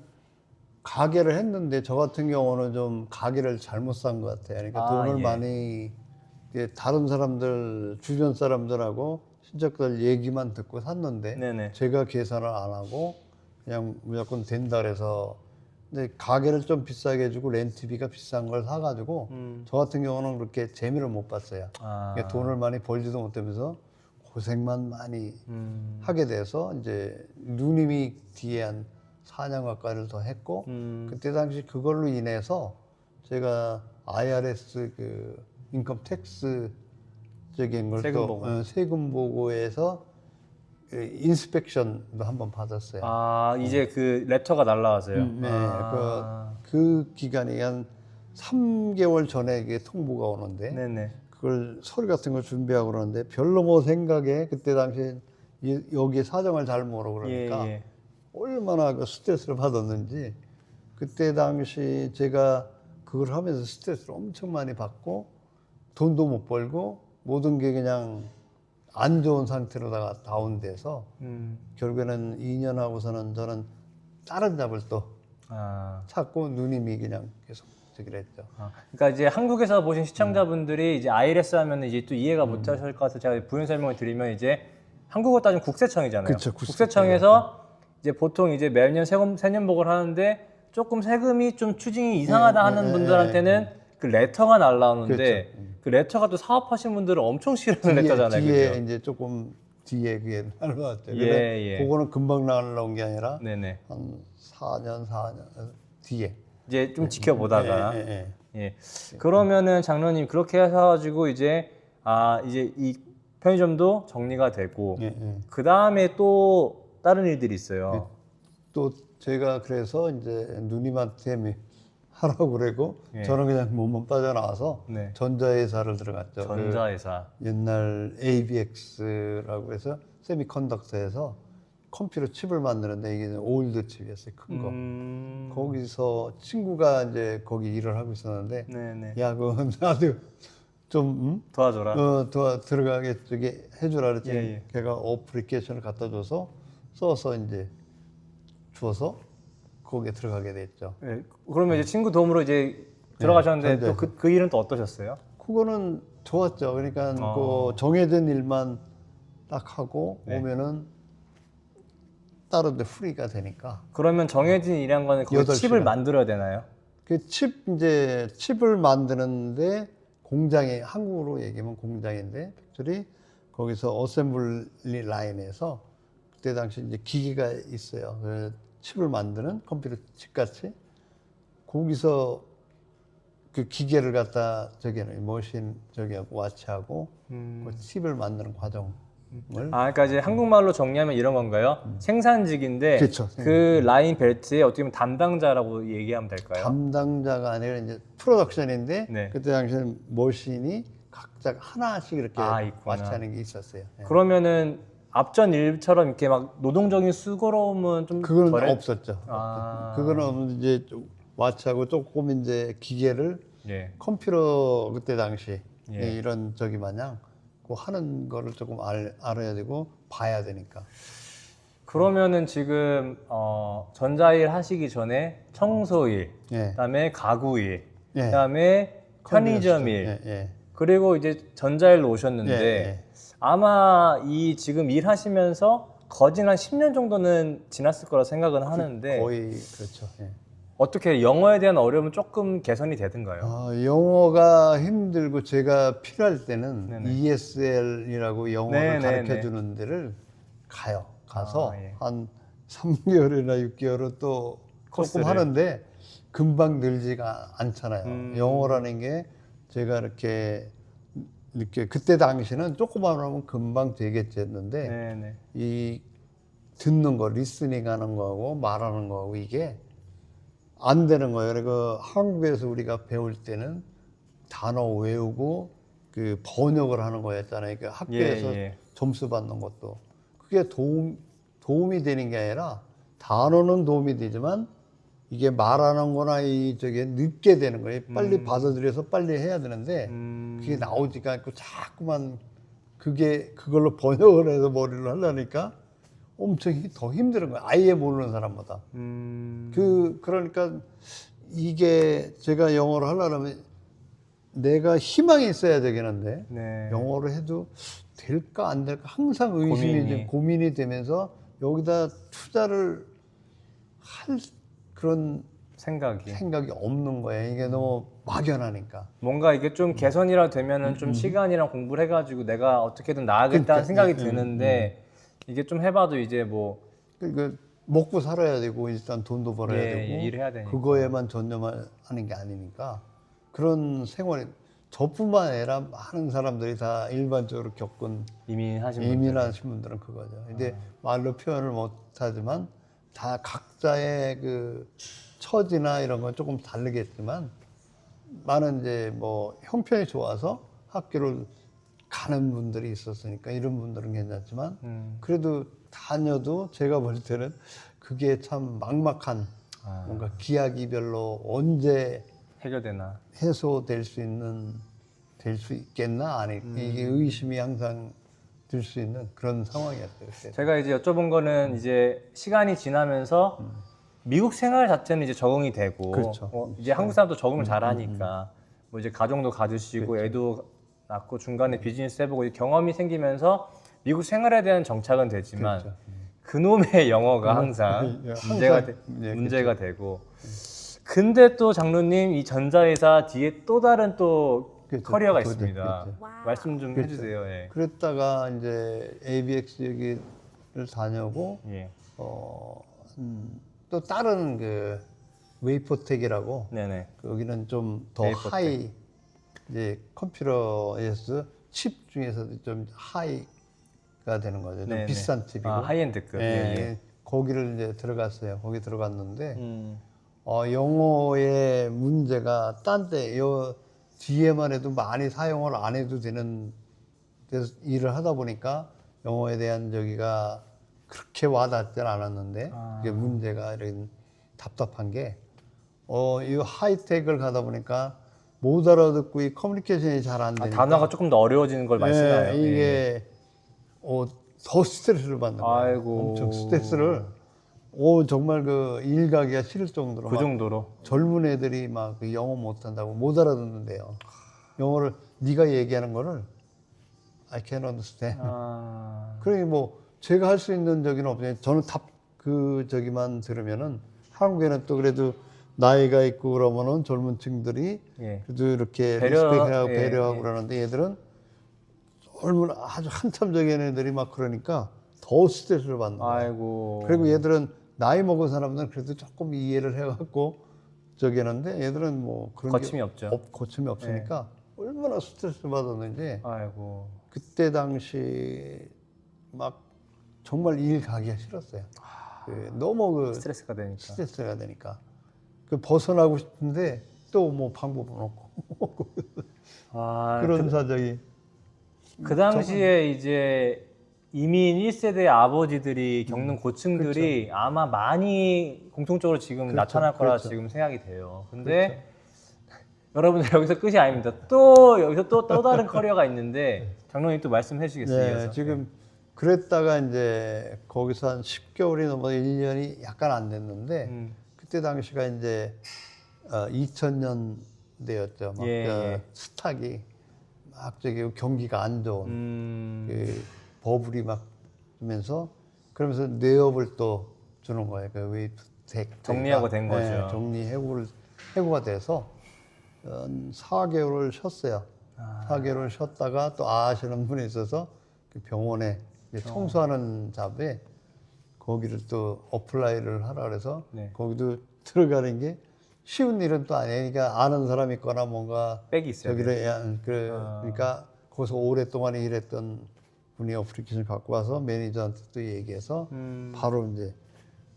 가게를 했는데 저 같은 경우는 좀 가게를 잘못 산 것 같아요. 그러니까 돈을 많이 다른 사람들 주변 사람들하고 친척들 얘기만 듣고 샀는데 제가 계산을 안 하고 그냥 무조건 된다 그래서 근데 가게를 좀 비싸게 해주고 렌트비가 비싼 걸 사가지고 저 같은 경우는 그렇게 재미를 못 봤어요. 그러니까 돈을 많이 벌지도 못하면서 고생만 많이 하게 돼서 이제 누님이 뒤에 한 4년 가까이를 더 했고 그때 당시 그걸로 인해서 제가 IRS 그 인컴 텍스 적인 걸 또 세금 보고에서 인스펙션도 한번 받았어요. 이제 그 레터가 날라와서요. 네, 그 기간이 한 3개월 전에 이게 통보가 오는데 그걸 서류 같은 걸 준비하고 그러는데 별로 뭐 생각에 그때 당시에 여기 사정을 잘 모르고 그러니까 얼마나 그 스트레스를 받았는지 그때 당시 제가 그걸 하면서 스트레스를 엄청 많이 받고 돈도 못 벌고 모든 게 그냥 안 좋은 상태로다가 다운돼서 결국에는 2년 하고서는 저는 다른 잡을 또 찾고 누님이 그냥 계속 저기를 했죠. 그러니까 이제 한국에서 보신 시청자분들이 이제 IRS 하면 이제 또 이해가 못 하실 것 같아서 제가 부연 설명을 드리면 이제 한국어 따지면 국세청이잖아요. 그쵸, 국세청에서 이제 보통 이제 매년 세년복을 하는데 조금 세금이 좀 추징이 이상하다 하는 분들한테는 그 레터가 날라오는데 그렇죠. 그 레터가 또 사업하시는 분들은 엄청 싫어하는 레터잖아요. 뒤에 그죠? 이제 조금 뒤에 그게 날라왔죠. 예, 근데 예. 그거는 금방 날라온 게 아니라 네네. 한 4년 뒤에. 이제 좀 지켜보다가. 예, 예, 예. 예. 그러면은 장로님 그렇게 해가지고 이제 이제 이 편의점도 정리가 되고 예, 예. 그 다음에 또 다른 일들이 있어요. 또 제가 그래서 이제 누님한테 하라고 그러고 예. 저는 그냥 몸만 빠져나와서 네. 전자회사를 들어갔죠. 전자회사. 옛날 ABX라고 해서 세미컨덕터에서 컴퓨터 칩을 만드는데 이게 올드 칩이었어요. 큰 거. 거기서 친구가 이제 거기 일을 하고 있었는데 네네. 야, 그거 나도 좀 도와줘라. 들어가게 저기 해주라 그랬지. 예, 예. 걔가 어플리케이션을 갖다 줘서 써서 이제 주어서 거기에 들어가게 됐죠. 예. 그러면 이제 친구 도움으로 이제 들어가셨는데 또 그 일은 또 어떠셨어요? 그거는 좋았죠. 그러니까 그 정해진 일만 딱 하고 오면은 다른 데 프리가 되니까. 그러면 정해진 일한 거는 거기 8시간. 칩을 만들어야 되나요? 그 칩을 만드는데 공장에, 한국으로 얘기하면 공장인데 팩토리 거기서 어셈블리 라인에서 그때 당시 이제 기계가 있어요. 그 칩을 만드는 컴퓨터 칩같이 거기서 그 기계를 갖다 머신 저기하고 와치하고 그 칩을 만드는 과정을. 그러니까 이제 한국말로 정리하면 이런 건가요? 생산직인데 그렇죠. 그 라인 벨트에 어떻게 보면 담당자라고 얘기하면 될까요? 담당자가 아니라 이제 프로덕션인데 네. 그때 당시에는 머신이 각자 하나씩 이렇게 있구나. 와치하는 게 있었어요. 예. 그러면은 앞전 일처럼 이렇게 막 노동적인 수고로움은 좀 그건 덜해? 없었죠. 그거는 없는데 이제 와치하고 조금 이제 기계를 예. 컴퓨터 그때 당시 예. 이런 저기 마냥 그 하는 거를 조금 알아야 되고 봐야 되니까. 그러면은 지금 전자일 하시기 전에 청소일, 예. 그다음에 가구일, 예. 그다음에 편의점일, 예, 예. 그리고 이제 전자일로 오셨는데 예, 예. 아마 이 지금 일하시면서 거진 한 10년 정도는 지났을 거라 생각은 하는데 거의 그렇죠. 예. 어떻게 영어에 대한 어려움은 조금 개선이 되든가요? 영어가 힘들고 제가 필요할 때는 네네. ESL이라고 영어를 네네네. 가르쳐 주는 데를 가서 예. 한 3개월이나 6개월은 또 코스를. 조금 하는데 금방 늘지가 않잖아요. 영어라는 게 제가 이렇게 그때 당시는 조금만 하면 금방 되겠지 했는데 네네. 이 듣는 거, 리스닝 하는 거하고 말하는 거하고 이게 안 되는 거예요. 그리고 한국에서 우리가 배울 때는 단어 외우고 그 번역을 하는 거였잖아요. 그 학교에서 예. 점수 받는 것도. 그게 도움이 되는 게 아니라 단어는 도움이 되지만 이게 말하는 거나 저게 늦게 되는 거예요. 빨리 받아들여서 빨리 해야 되는데 그게 나오지가 않고 자꾸만 그걸로 번역을 해서 머리를 하려니까 엄청 더 힘든 거예요. 아예 모르는 사람보다. 그러니까 이게 제가 영어를 하려면 내가 희망이 있어야 되겠는데 네. 영어를 해도 될까 안 될까 항상 고민이 되면서 여기다 투자를 할 그런 생각이 없는 거예요. 이게 너무 막연하니까. 뭔가 이게 좀 개선이라 되면은 좀 시간이랑 공부를 해가지고 내가 어떻게든 나아가겠다는 그러니까, 생각이 드는데 이게 좀 해봐도 이제 뭐 그 먹고 살아야 되고 일단 돈도 벌어야 예, 되고 일해야 되니까. 그거에만 전념하는 게 아니니까 그런 생활이 저뿐만 아니라 많은 사람들이 다 일반적으로 겪은 이민하신 분들은 그거죠. 근데 말로 표현을 못하지만 다 각자의 그 처지나 이런 건 조금 다르겠지만 나는 이제 뭐 형편이 좋아서 학교를 가는 분들이 있었으니까 이런 분들은 괜찮지만 그래도 다녀도 제가 볼 때는 그게 참 막막한 뭔가 기약이 별로 언제 해결되나. 해소될 수 있겠나 아니 이게 의심이 항상 들 수 있는 그런 상황이었어요. 그때. 제가 이제 여쭤본 거는 이제 시간이 지나면서 미국 생활 자체는 이제 적응이 되고 그렇죠. 이제 한국 사람도 적응을 잘하니까 뭐 이제 가정도 가지시고 그렇죠. 애도 낳고 중간에 비즈니스 해보고 경험이 생기면서 미국 생활에 대한 정착은 되지만 그렇죠. 그놈의 영어가 항상 예, 문제가 되고. 근데 또 장로님 이 전자회사 뒤에 또 다른 또 그렇죠. 커리어가 그렇죠. 있습니다. 그렇죠. 말씀 좀 그렇죠. 해주세요. 예. 그랬다가 이제 ABX 여기를 다녀고 예. 또 다른 그 웨이포텍이라고 네네. 여기는 좀 더 웨이포텍. 하이 이제 컴퓨터에서 칩 중에서도 좀 하이가 되는 거죠. 좀 네네. 비싼 칩이고. 하이엔드급. 예, 예, 예. 예. 거기를 이제 들어갔어요. 거기 들어갔는데 음. 영어의 문제가 딴 데 뒤에만 해도 많이 사용을 안 해도 되는 데서 일을 하다 보니까 영어에 대한 저기가 그렇게 와닿지는 않았는데 그게 문제가 이런 답답한 게 이 하이텍을 가다 보니까 못 알아듣고 이 커뮤니케이션이 잘 안 되니까 단어가 조금 더 어려워지는 걸 말씀하나요? 예, 이게 더 스트레스를 받는 거예요. 아이고. 엄청 스트레스를 정말 그 일가기가 싫을 정도로 그 막 정도로. 젊은 애들이 막그 영어 못한다고 못 알아듣는데요. 영어를 네가 얘기하는 거를 I can't understand. 그러니 뭐 제가 할 수 있는 저기는 없어요. 저는 저기만 들으면은 한국에는 또 그래도 나이가 있고 그러면은 젊은 층들이 예. 그래도 이렇게 배려, 리스펙하고 예, 배려하고 예. 그러는데 얘들은 젊은 아주 한참적인 애들이 막 그러니까 더 스트레스를 받는 거예요. 아이고. 그리고 얘들은 나이 먹은 사람들은 그래도 조금 이해를 해갖고 저기 하는데 얘들은 뭐 그런 거침이 없죠. 거침이 없으니까 얼마나 스트레스 받았는지 아이고. 그때 당시 막 정말 일 가기가 싫었어요. 너무 그 스트레스가 되니까. 스트레스가 되니까 그 벗어나고 싶은데 또 뭐 방법은 없고 그런 사정이 그 당시에 이제 이민 1세대 아버지들이 겪는 고충들이 아마 많이 공통적으로 지금 그렇죠. 나타날 거라 그렇죠. 지금 생각이 돼요. 근데 여러분들 여기서 끝이 아닙니다. 또 여기서 또 다른 커리어가 있는데 장로님 또 말씀해 주시겠어요? 네, 이어서? 지금 그랬다가 이제 거기서 한 10개월이 넘어 1년이 약간 안 됐는데 그때 당시가 이제 2000년대였죠. 막 예. 스탁이 막 저기 경기가 안 좋은 그 버블이 막 주면서 그러면서 뇌업을 또 주는 거예요. 그 웨이프텍 정리하고 된 거죠. 해고가 돼서 4개월을 쉬었어요. 4개월을 쉬었다가 또 아시는 분이 있어서 그 병원에 청소하는 잡에 거기를 또 어플라이를 하라 그래서 네. 거기도 들어가는 게 쉬운 일은 또 아니에요. 그러니까 아는 사람 있거나 뭔가 백이 있어요. 저기를 그러니까 거기서 오랫동안 일했던 분이 어플리케이션을 갖고 와서 매니저한테 또 얘기해서 바로 이제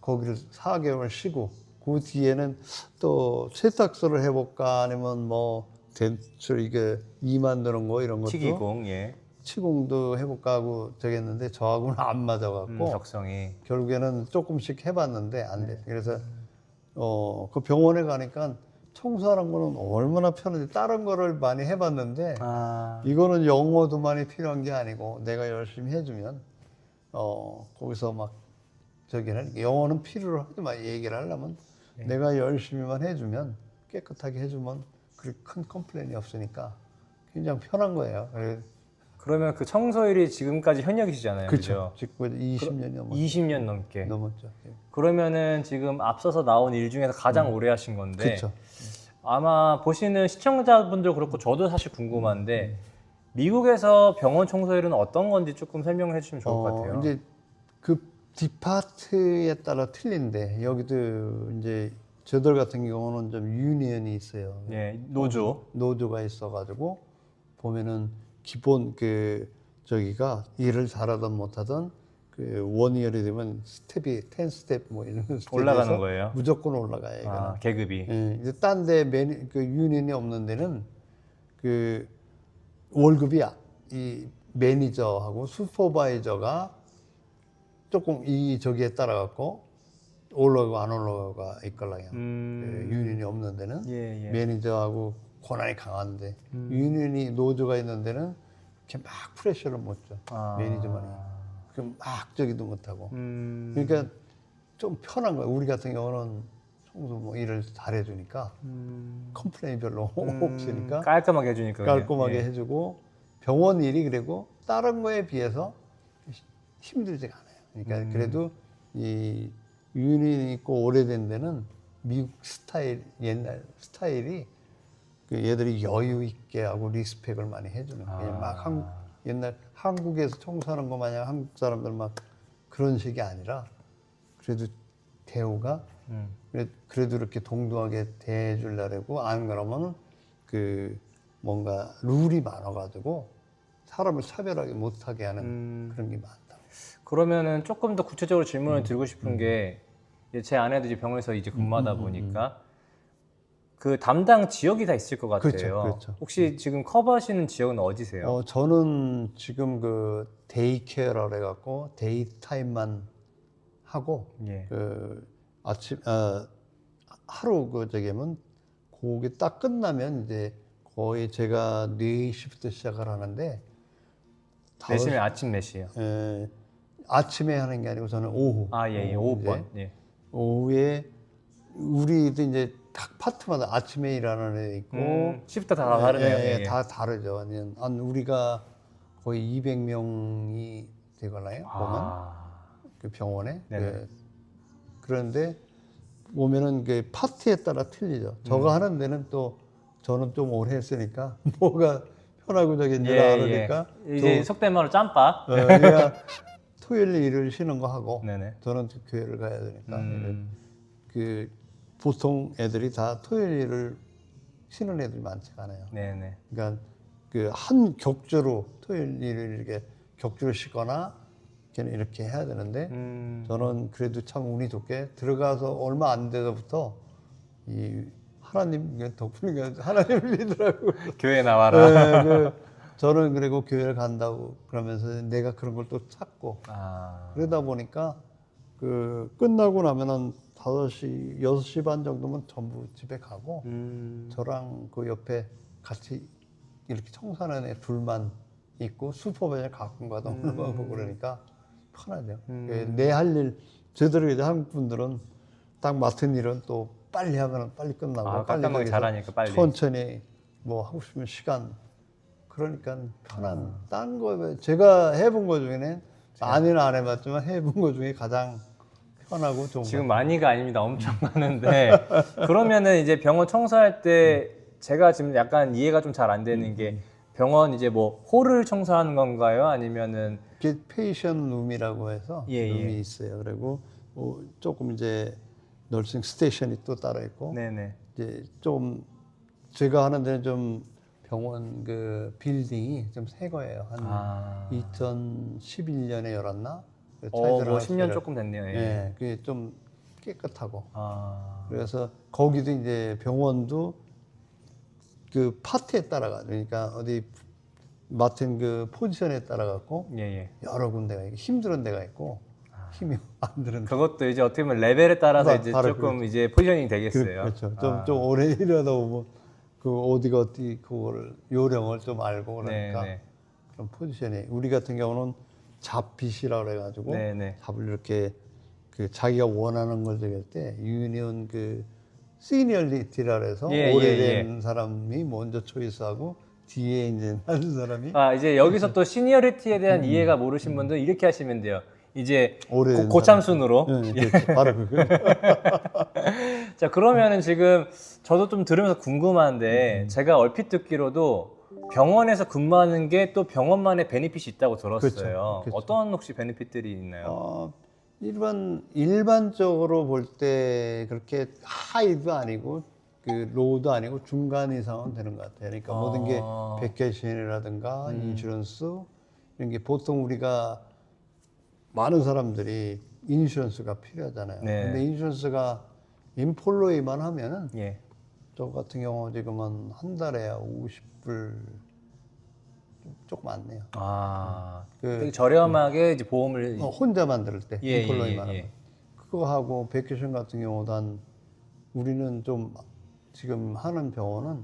거기를 4개월 쉬고 그 뒤에는 또 세탁소를 해볼까 아니면 뭐 대출 이게 이 만드는 거 이런 것도 치기공, 예. 치공도 해볼까 하고 저기 했는데 저하고는 안 맞아갖고 적성이. 결국에는 조금씩 해봤는데 안 돼. 그래서 그 병원에 가니까 청소하는 거는 얼마나 편한지 다른 거를 많이 해봤는데 이거는 영어도 많이 필요한 게 아니고 내가 열심히 해주면 거기서 막 저기는 영어는 필요로 하지 마 얘기를 하려면 내가 열심히만 해주면 깨끗하게 해주면 그렇게 큰 컴플레인이 없으니까 굉장히 편한 거예요. 그러면 그 청소일이 지금까지 현역이시잖아요. 그렇죠. 직구 20년이 넘었죠. 20년 넘게. 넘었죠. 그러면은 지금 앞서서 나온 일 중에서 가장 오래 하신 건데 그렇죠. 아마 보시는 시청자분들 그렇고 저도 사실 궁금한데 미국에서 병원 청소일은 어떤 건지 조금 설명을 해주시면 좋을 것 같아요. 이제 그 디파트에 따라 틀린데 여기도 이제 저들 같은 경우는 좀 유니언이 있어요. 예, 노조가 있어가지고 보면은 기본 그 저기가 일을 잘하든 못하든 그 원이어리 되면 스텝이 10스텝 뭐 이런 올라가는 거예요. 무조건 올라가요. 이거는. 계급이. 예, 이제 딴데 그 유니언이 없는 데는 그 월급이 이 매니저하고 슈퍼바이저가 조금 이 저기에 따라 갖고 올라가고 안 올라가가 있걸랑요. 그 유니언이 없는 데는 예. 매니저하고 권한이 강한데 유니언이 노조가 있는 데는 이렇게 막 프레셔를 못 줘. 매니저만이. 그럼 막 저기도 못하고. 그러니까 좀 편한 거야. 우리 같은 경우는 청소 뭐 일을 잘해주니까 컴플레인이 별로 없으니까 깔끔하게 해주니까. 깔끔하게 해주고 병원 일이 그리고 다른 거에 비해서 힘들지가 않아요. 그러니까 그래도 이 유니온이 있고 오래된 데는 미국 스타일, 옛날 스타일이 그 얘들이 여유 있게 하고 리스펙을 많이 해주는 거예요. 막 옛날 한국에서 청소하는 거 마냥 한국 사람들 막 그런 식이 아니라 그래도 대우가 그래도 이렇게 동등하게 대해주려고 안 그러면 그 뭔가 룰이 많아가지고 사람을 차별하게 못하게 하는 그런 게 많다. 그러면은 조금 더 구체적으로 질문을 드리고 싶은 게 제 아내도 이제 병원에서 이제 근무하다 보니까 그 담당 지역이 다 있을 것 같아요. 그렇죠, 그렇죠. 혹시 지금 커버하시는 지역은 어디세요? 저는 지금 그 데이케어라 그래갖고 데이타임만 하고 예. 그 아침 하루 그 저기면 그게 딱 끝나면 이제 거의 제가 4시부터 시작을 하는데 몇 시면 아침 몇 시에요? 아침에 하는 게 아니고 저는 오후. 예, 오후번. 예. 오후에 우리도 이제 각 파트마다 아침에 일하는 애 있고 시프트 다 다르네요. 예, 예. 다 다르죠. 한 우리가 거의 200명이 되거나요. 보면 그 병원에. 그런데 보면은 그 파트에 따라 틀리죠. 저거 하는 데는 또 저는 좀 오래 했으니까 뭐가 편하고 저기 줄 알으니까 이제 속된 말로 짬밥. 그냥 토요일 일을 쉬는 거 하고 네네. 저는 교회를 가야 되니까 그 보통 애들이 다 토요일 일을 쉬는 애들이 많지가 않아요. 네네. 그러니까 그 한 격주로 토요일 일을 이렇게 격주로 쉬거나 걔는 이렇게 해야 되는데 저는 그래도 참 운이 좋게 들어가서 얼마 안 돼서부터 이 하나님 덕분에 하나님을 믿으라고 교회 나와라. 네, 저는 그리고 교회를 간다고 그러면서 내가 그런 걸 또 찾고 그러다 보니까 그 끝나고 나면 한 5시, 6시 반 정도면 전부 집에 가고 저랑 그 옆에 같이 이렇게 청소하는 애 둘만 있고 슈퍼바이저 가끔 가다 오고 그러니까 편하죠. 내 할 일, 저희들 이제 한국 분들은 딱 맡은 일은 또 빨리 하면 빨리 끝나고 빨리 깜깜하게 잘하니까 빨리. 천천히 뭐 하고 싶으면 시간 그러니까 편한 딴 거 제가 해본 거 중에는 많이는 안 해봤지만 해본 거 중에 가장 편하고 좋은 지금 많이가 아닙니다. 엄청 많은데 그러면은 이제 병원 청소할 때 제가 지금 약간 이해가 좀 잘 안 되는 게 병원 이제 뭐 홀을 청소하는 건가요? 아니면은 게 페이션 룸이라고 해서 예, 룸이 예. 있어요. 그리고 조금 이제 널싱 스테이션이 또 따로 있고 네네. 이제 좀 제가 하는 데는 좀 병원 그 빌딩이 좀 새 거예요. 한 2011년에 열었나? 뭐 10년 조금 됐네요. 예. 예, 그게 좀 깨끗하고. 아. 그래서 거기도 이제 병원도 그 파트에 따라가 그러니까 어디 맡은 그 포지션에 따라 갖고 예. 여러 군데가 있고 힘든 데가 있고 힘이 안 드는 데. 그것도 이제 어떻게 보면 레벨에 따라서 이제 바로 조금 그렇죠. 이제 포지셔닝 되겠어요. 그렇죠. 좀 오래 일하다 보면 그 어디가 어디 그거를 요령을 좀 알고 그러니까 네네. 그런 포지션이 우리 같은 경우는 잡빗이라 그래가지고 네네. 잡을 이렇게 그 자기가 원하는 걸 적일 때 유니온 그 시니어리티라 그래서 예, 오래된 사람이 먼저 초이스하고 뒤에 이제 하는 사람이 이제 여기서 또 시니어리티에 대한 이해가 모르신 분들은 이렇게 하시면 돼요. 이제 오래된 고참순으로. 네, 그렇죠. 바로 그거. 자, 그러면은 지금 저도 좀 들으면서 궁금한데 제가 얼핏 듣기로도 병원에서 근무하는 게 또 병원만의 베네핏이 있다고 들었어요. 그렇죠. 어떤 혹시 베네핏들이 있나요? 일반적으로 볼 때 그렇게 하이도 아니고 그 로우도 아니고 중간 이상은 되는 것 같아요. 그러니까 모든 게 베케이션이라든가 인슈런스 이런 게 보통 우리가 많은 사람들이 인슈런스가 필요하잖아요. 네. 근데 인슈런스가 인폴로이만 하면은 예. 저 같은 경우 지금은 한 달에 50불 조금 안 내요. 되게 저렴하게 이제 보험을 혼자 만들 때 인폴로이만 예. 하면 그거 하고 베케이션 같은 경우도 한 우리는 좀 지금 하는 병원은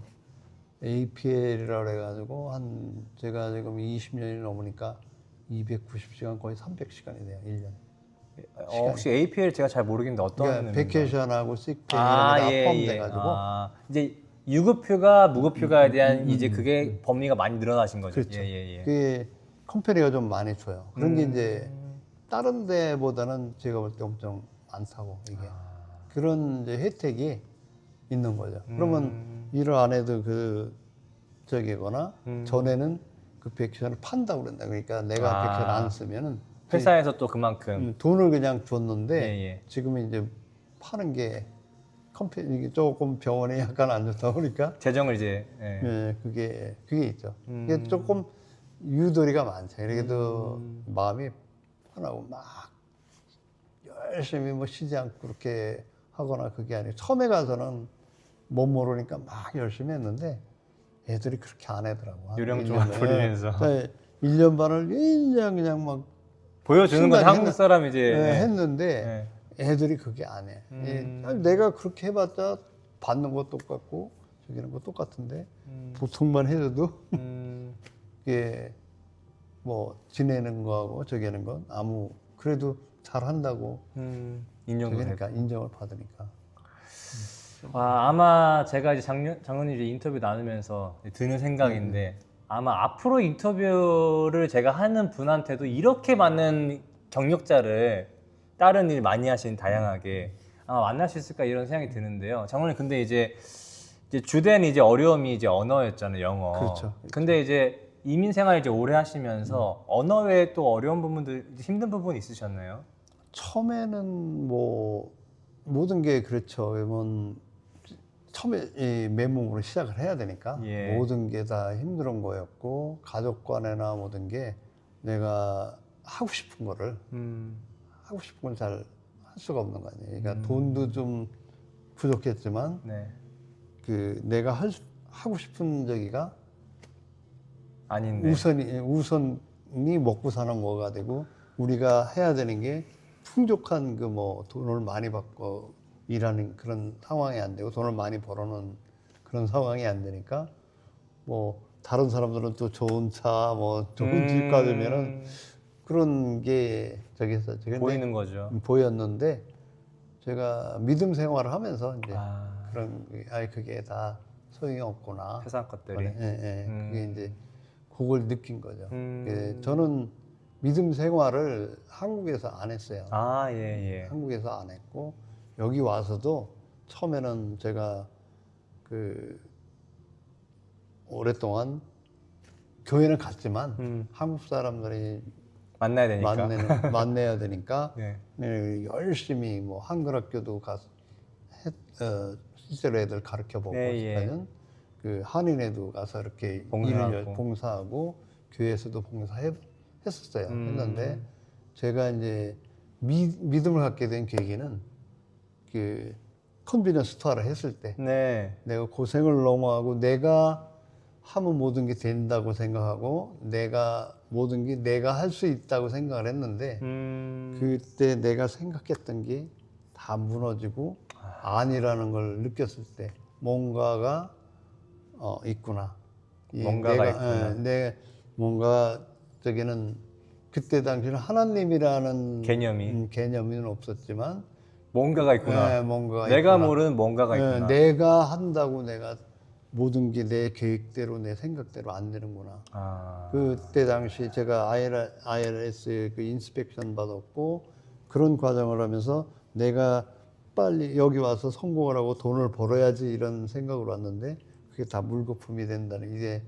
APL이라 그래가지고 한 제가 지금 20년이 넘으니까 290시간 거의 300시간이 돼요 1년에. 혹시 APL 제가 잘 모르겠는데 어떤 그러니까 의미인가요? 베케이션하고 식페이 이런 게다 포함돼가지고 이제 유급휴가, 무급휴가에 대한 이제 그게 범위가 많이 늘어나신 거죠. 그렇죠. 예. 그게 컴퍼니가 좀 많이 줘요. 그런 게 이제 다른 데보다는 제가 볼 때 엄청 많다고 이게 그런 이제 혜택이 있는 거죠. 그러면 일을 안 해도 그 저기거나 전에는 그 백신을 판다고 그런다. 그러니까 내가 백신 안 쓰면은 회사에서 또 그만큼 돈을 그냥 줬는데 예, 예. 지금은 이제 파는 게 이게 조금 병원에 약간 안 좋다 보니까 재정을 이제 예, 그게 있죠. 이게 조금 유도리가 많죠. 그래도 마음이 편하고 막 열심히 뭐 쉬지 않고 그렇게 하거나 그게 아니고 처음에 가서는 못 모르니까 막 열심히 했는데 애들이 그렇게 안 하더라고. 한 요령조합 1년 부리면서 1년 반을 그냥 막 보여주는 거죠. 한국 사람 이제 했는데 애들이 그게 안 해. 내가 그렇게 해봤자 받는 거 똑같고 저기는 거 똑같은데 보통만 해줘도 이게 뭐 지내는 거하고 저기는 건 아무 그래도 잘 한다고 인정을 저기니까 인정을 받으니까. 아마 제가 이제 장로님 이제 인터뷰 나누면서 드는 생각인데 아마 앞으로 인터뷰를 제가 하는 분한테도 이렇게 많은 경력자를 다른 일 많이 하신 다양하게 아마 만날 수 있을까 이런 생각이 드는데요. 장로님 근데 이제 주된 이제 어려움이 이제 언어였잖아요, 영어. 그렇죠. 근데 이제 이민 생활 이제 오래 하시면서 언어 외에 또 어려운 부분들 힘든 부분 있으셨나요? 처음에는 뭐 모든 게 그렇죠. 왜냐면 처음에 이 맨몸으로 시작을 해야 되니까 예. 모든 게 다 힘든 거였고 가족 간에나 모든 게 내가 하고 싶은 거를 하고 싶은 걸 잘 할 수가 없는 거 아니에요. 그러니까 돈도 좀 부족했지만 네. 그 내가 하고 싶은 저기가 아닌데. 우선이 먹고 사는 거가 되고 우리가 해야 되는 게 풍족한 그 뭐 돈을 많이 받고 일하는 그런 상황이 안 되고 돈을 많이 벌어놓은 그런 상황이 안 되니까 뭐 다른 사람들은 또 좋은 차 뭐 좋은 집 가지면은 그런 게 저기 있었죠. 근데 보이는 거죠. 보였는데 제가 믿음 생활을 하면서 이제 아, 그런 그게 다 소용이 없구나. 세상 것들이. 그게 이제 그걸 느낀 거죠. 음. 저는 믿음 생활을 한국에서 안 했어요. 아, 예, 예. 한국에서 안 했고 여기 와서도 처음에는 제가 그 오랫동안 교회는 갔지만 한국 사람들이 만나야 되니까. 만나야 되니까 네. 열심히 뭐 한글 학교도 가서 실제로 애들 가르쳐 보고 싶다는 그 한인회도 가서 이렇게 봉사하고 교회에서도 봉사했었어요. 했는데 제가 이제 믿음을 갖게 된 계기는 그 컨비니언스 스토어를 했을 때 네. 내가 고생을 너무 하고 내가 하면 모든 게 된다고 생각하고 내가 모든 게 내가 할 수 있다고 생각을 했는데 그때 내가 생각했던 게 다 무너지고 아니라는 걸 느꼈을 때 뭔가가 있구나. 뭔가가 있구나. 내 뭔가 저기는 그때 당시는 하나님이라는 개념은 없었지만 뭔가가 있구나. 뭔가가 내가 있구나. 모르는 뭔가가 있구나. 내가 한다고 내가 모든 게 내 계획대로 내 생각대로 안 되는구나. 그때 당시 제가 IRS 그 인스펙션 받았고 그런 과정을 하면서 내가 빨리 여기 와서 성공을 하고 돈을 벌어야지 이런 생각으로 왔는데 그게 다 물거품이 된다는 이제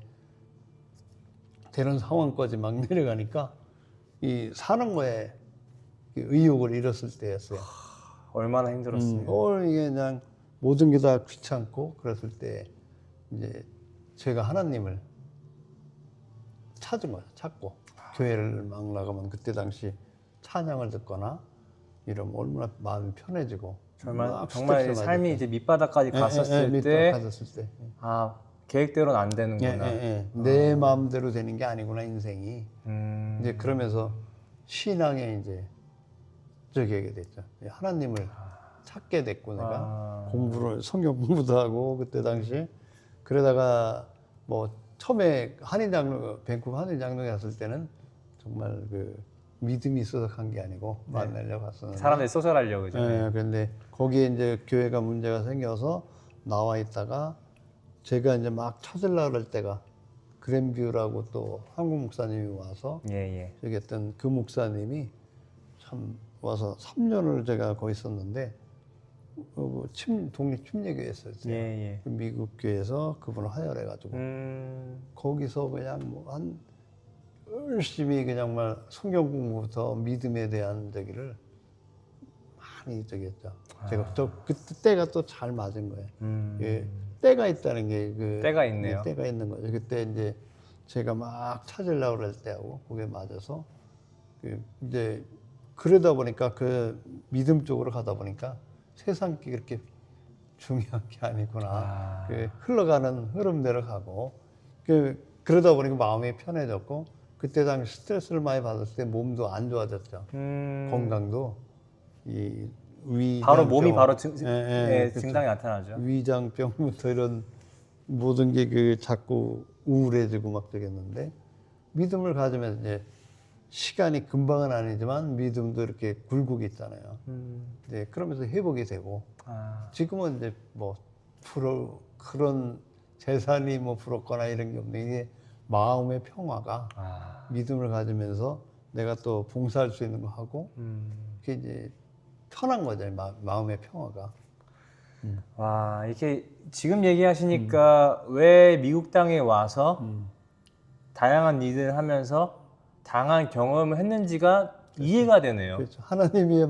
되는 상황까지 막 내려가니까 이 사는 거에 의욕을 잃었을 때였어요. 얼마나 힘들었어요. 이게 그냥 모든 게 다 귀찮고 그랬을 때 이제 제가 하나님을 찾은 거예요. 찾고 교회를 막 나가면 그때 당시 찬양을 듣거나 이러면 얼마나 마음이 편해지고 정말 삶이 이제 밑바닥까지 갔었을 때, 계획대로는 안 되는구나. 내 마음대로 되는 게 아니구나 인생이. 이제 그러면서 신앙에 이제 저기 하게 됐죠. 하나님을 찾게 됐고 내가 성경 공부도 하고 그때 당시 그러다가 뭐 처음에 밴쿠버 한인 장로에 갔을 때는 정말 그 믿음이 있어서 간 게 아니고 만나려고 갔었는데 사람들이 소설하려고 그죠. 그런데 거기에 이제 교회가 문제가 생겨서 나와 있다가 제가 이제 막 찾으려고 할 때가 그랜뷰라고 또 한국 목사님이 와서 저기 했던 그 목사님이 참 와서 3년을 제가 거기 있었는데 독립 침례교회였어요. 예. 미국 교회에서 그분을 하혈해가지고 거기서 그냥 뭐 한 열심히 그냥 말 성경 공부부터 믿음에 대한 저기를 많이 저기 했죠. 제가 그때 때가 또 잘 맞은 거예요. 예, 때가 있다는 게 때가 있네요. 때가 있는 거죠. 그때 이제 제가 막 찾으려고 그럴 때하고 그게 맞아서 이제 그러다 보니까 그 믿음 쪽으로 가다 보니까 세상 게 그렇게 중요한 게 아니구나. 흘러가는 흐름대로 가고 그러다 보니까 마음이 편해졌고 그때 당시 스트레스를 많이 받았을 때 몸도 안 좋아졌죠. 건강도 이 위장병, 바로 몸이 바로 그렇죠. 증상이 나타나죠. 위장병부터 이런 모든 게 자꾸 우울해지고 막 되겠는데 믿음을 가지면 이제 시간이 금방은 아니지만 믿음도 이렇게 굴곡이 있잖아요. 네, 그러면서 회복이 되고 지금은 이제 뭐 그런 재산이 뭐 부럽거나 이런 게 없는 게 마음의 평화가 믿음을 가지면서 내가 또 봉사할 수 있는 거 하고 그게 이제 편한 거죠. 마음의 평화가. 와, 이렇게 지금 얘기하시니까 왜 미국 땅에 와서 다양한 일을 하면서 다양한 경험을 했는지가 이해가 되네요. 그렇죠. 하나님이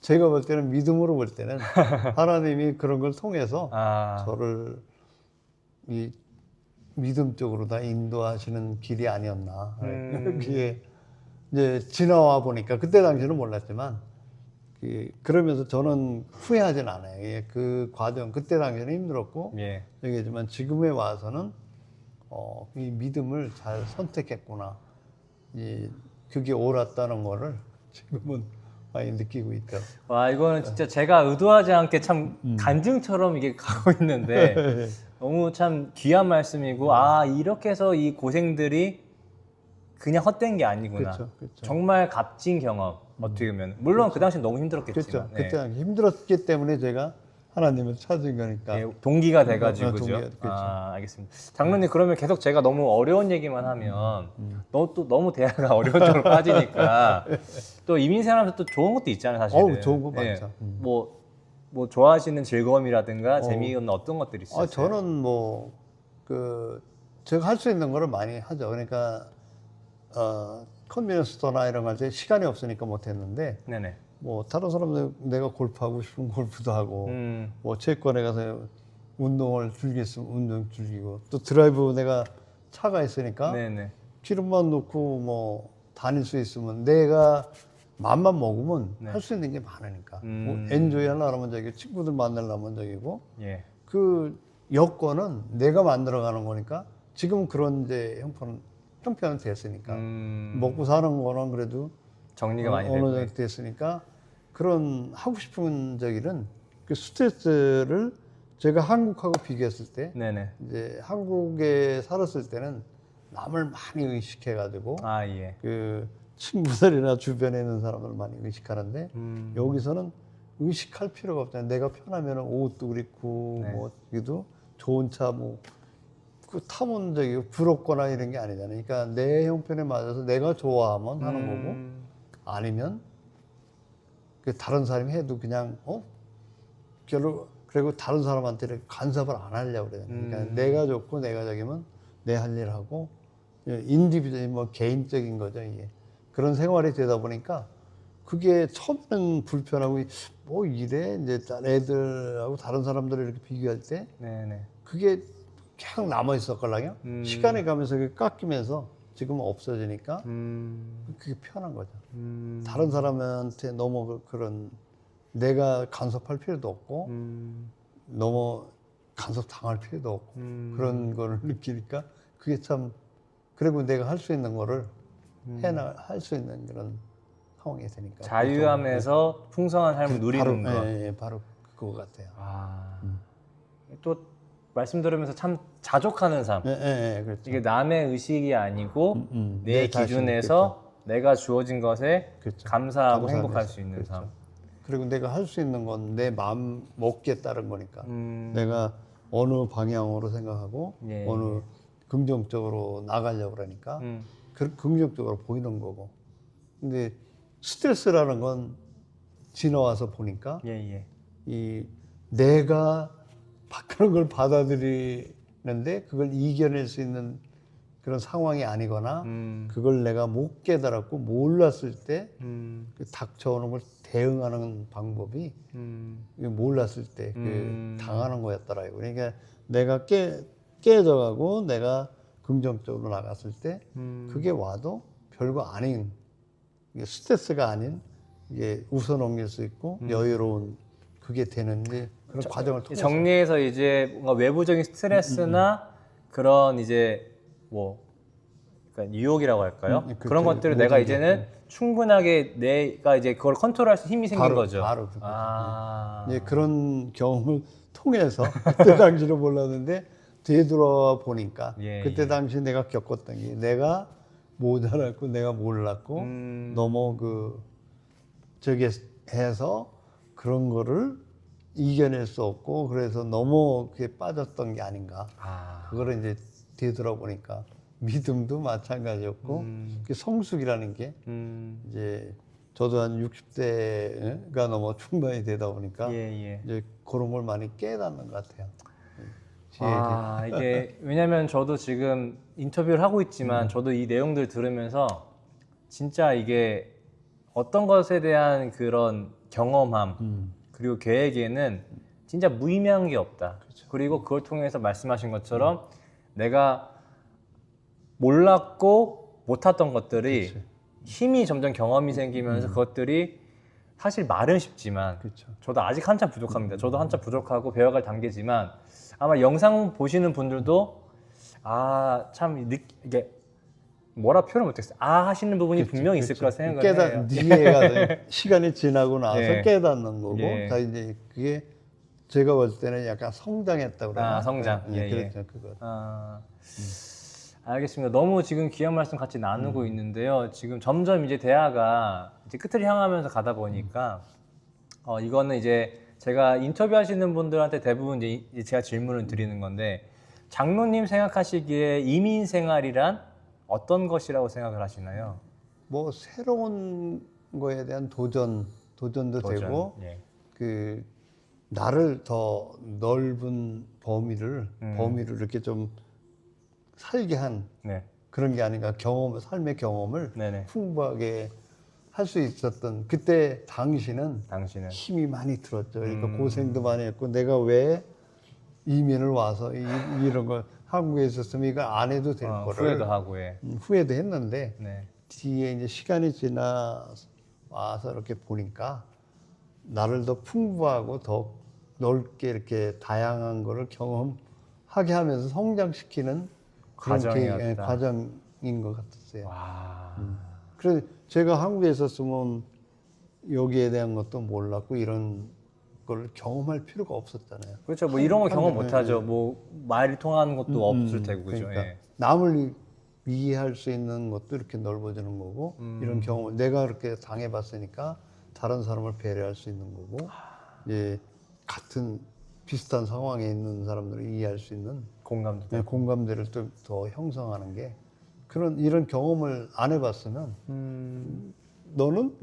제가 볼 때는 믿음으로 볼 때는 하나님이 그런 걸 통해서 저를 이 믿음 쪽으로 다 인도하시는 길이 아니었나. 그게 이제 지나와 보니까 그때 당시는 몰랐지만 그러면서 저는 후회하진 않아요. 그 과정 그때 당시는 힘들었고 얘기지만 지금에 와서는 이 믿음을 잘 선택했구나. 그게 옳았다는 거를 지금은 많이 느끼고 있죠. 와, 이거는 진짜 제가 의도하지 않게 참 간증처럼 이게 가고 있는데 너무 참 귀한 말씀이고 이렇게 해서 이 고생들이 그냥 헛된 게 아니구나. 그렇죠. 정말 값진 경험 어떻게 보면 물론 그 당시 너무 힘들었겠지만 그때 당시 힘들었기 때문에 제가 하나님을 찾은 거니까 동기가 돼가지고 그죠. 그렇죠. 알겠습니다. 장로님 그러면 계속 제가 너무 어려운 얘기만 하면 또 너무 대화가 어려운 쪽으로 빠지니까 또 이민 생활하면서 또 좋은 것도 있잖아요, 사실은. 좋은 거 많죠. 뭐 좋아하시는 즐거움이라든가 재미있는 어떤 것들이 있어요? 저는 제가 할 수 있는 거를 많이 하죠. 그러니까 컨비니언스 스토어나 이런 거 할 때 시간이 없으니까 못 했는데 네네. 뭐 다른 사람들 내가 골프하고 싶으면 골프도 하고 뭐 체육관에 가서 운동을 즐겼으면 운동 즐기고 또 드라이브 내가 차가 있으니까 기름만 넣고 뭐 다닐 수 있으면 내가 맘만 먹으면 할 수 있는 게 많으니까 뭐 엔조이 하려면 저기 친구들 만나려면 저기고 그 여건은 내가 만들어가는 거니까 지금 그런 이제 형편은 됐으니까 먹고 사는 거는 그래도 정리가 많이 어느 정도 됐으니까 그런 하고 싶은 저기는 그 스트레스를 제가 한국하고 비교했을 때 이제 한국에 살았을 때는 남을 많이 의식해가지고 그 친구들이나 주변에 있는 사람을 많이 의식하는데 여기서는 의식할 필요가 없잖아요. 내가 편하면 옷도 그렇고 뭐 여기도 좋은 차 뭐 그 타면 저기 부럽거나 이런 게 아니잖아요. 그러니까 내 형편에 맞아서 내가 좋아하면 하는 거고 아니면 다른 사람이 해도 그냥 별로 그리고 다른 사람한테 간섭을 안 하려고 그래요. 그러니까 내가 좋고 내가 저기면 내 할 일 하고 인디비du얼 뭐 개인적인 거죠 이게. 그런 생활이 되다 보니까 그게 처음에는 불편하고 뭐 이래 이제 애들하고 다른 사람들을 이렇게 비교할 때 그게 계속 남아 있었걸랑요. 시간이 가면서 그게 깎이면서 지금은 없어지니까 그게 편한 거죠. 다른 사람한테 너무 그런 내가 간섭할 필요도 없고 너무 간섭 당할 필요도 없고 그런 거를 느끼니까 그게 참 그리고 내가 할 수 있는 거를 할 수 있는 그런 상황이 되니까 자유함에서 풍성한 삶을 누리는 거. 바로 그거 같아요. 또 말씀 들으면서 참 자족하는 삶. 그렇죠. 이게 남의 의식이 아니고 내 기준에서 내가 주어진 것에 감사하고 행복할 수 있는 삶. 그리고 내가 할 수 있는 건 내 마음 먹기에 따른 거니까 내가 어느 방향으로 생각하고 어느 긍정적으로 나가려고 그러니까 긍정적으로 보이는 거고 근데 스트레스라는 건 지나와서 보니까 예. 이 내가 그런 걸 받아들이는데 그걸 이겨낼 수 있는 그런 상황이 아니거나 그걸 내가 못 깨달았고 몰랐을 때 그 닥쳐오는 걸 대응하는 방법이 몰랐을 때 그 당하는 거였더라고요. 그러니까 내가 깨져가고 내가 긍정적으로 나갔을 때 그게 와도 별거 아닌 이게 스트레스가 아닌 이게 웃어넘길 수 있고 여유로운 그게 되는데 그런 과정을 통해서 정리해서 이제 뭔가 외부적인 스트레스나 그런 이제 뭐 그러니까 유혹이라고 할까요? 그런 그렇죠. 것들을 내가 모든 게. 이제는 충분하게 내가 이제 그걸 컨트롤할 수 힘이 생긴 거죠. 바로 그거죠. 아. 예, 그런 경험을 통해서 그때 당시로 몰랐는데 되돌아 보니까 예, 그때 당시 내가 겪었던 게 내가 못 알았고 내가 몰랐고 너무 그 저기 해서 그런 거를 이겨낼 수 없고 그래서 너무 그게 빠졌던 게 아닌가. 그거를 이제 되돌아보니까 믿음도 마찬가지였고 그 성숙이라는 게 이제 저도 한 60대가 넘어 중반이 되다 보니까 예. 이제 그런 걸 많이 깨닫는 것 같아요. 이게 왜냐면 저도 지금 인터뷰를 하고 있지만 저도 이 내용들 들으면서 진짜 이게 어떤 것에 대한 그런 경험함 그리고 계획에는 진짜 무의미한 게 없다. 그리고 그걸 통해서 말씀하신 것처럼 내가 몰랐고 못했던 것들이 힘이 점점 경험이 생기면서 그것들이 사실 말은 쉽지만 저도 아직 한참 부족합니다. 저도 한참 부족하고 배워갈 단계지만 아마 영상 보시는 분들도 참 이게 뭐라 표현 못했어요. 하시는 부분이 분명히 있을 거라 생각을 해요. 이해가 시간이 지나고 나서 예. 깨닫는 거고 예. 다 이제 그게 제가 볼 때는 약간 성장했다고 그래요. 성장. 그렇죠. 그거. 알겠습니다. 너무 지금 귀한 말씀 같이 나누고 있는데요. 지금 점점 이제 대화가 이제 끝을 향하면서 가다 보니까 이거는 이제 제가 인터뷰하시는 분들한테 대부분 이제 제가 질문을 드리는 건데 장로님 생각하시기에 이민 생활이란 어떤 것이라고 생각을 하시나요? 뭐 새로운 거에 대한 도전도 되고 예. 그 나를 더 넓은 범위를 이렇게 좀 살게 한 네. 그런 게 아닌가 삶의 경험을 네네. 풍부하게 할 수 있었던 그때 당시는 힘이 많이 들었죠. 그러니까 고생도 많이 했고 내가 왜 이민을 와서 이런 걸 한국에 있었으면 이거 안 해도 될 거를 후회도 하고 후회도 했는데 네. 뒤에 이제 시간이 지나 와서 이렇게 보니까 나를 더 풍부하고 더 넓게 이렇게 다양한 거를 경험하게 하면서 성장시키는 그런 과정인 것 같았어요. 그래서 제가 한국에 있었으면 여기에 대한 것도 몰랐고 이런 걸 경험할 필요가 없었잖아요. 그렇죠. 뭐 이런 거 경험 못 하죠. 뭐 말이 통하는 것도 없을 테고 그죠. 그러니까 남을 이해할 수 있는 것도 이렇게 넓어지는 거고 이런 경험 내가 그렇게 당해봤으니까 다른 사람을 배려할 수 있는 거고 같은 비슷한 상황에 있는 사람들을 이해할 수 있는 공감대를 또 더 형성하는 게 이런 경험을 안 해봤으면 너는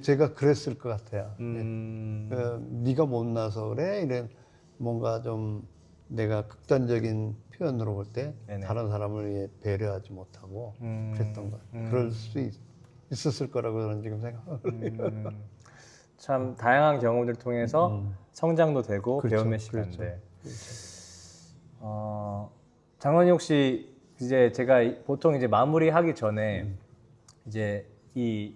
제가 그랬을 것 같아요. 네가 못나서 그래 이런 뭔가 좀 내가 극단적인 표현으로 볼 때 다른 사람을 배려하지 못하고 그랬던 것 같아요. 그럴 수 있었을 거라고 저는 지금 생각을 해요. 참 다양한 경험들을 통해서 성장도 되고 배움의 시간들. 장로님 혹시 이제 제가 보통 이제 마무리하기 전에 이제 이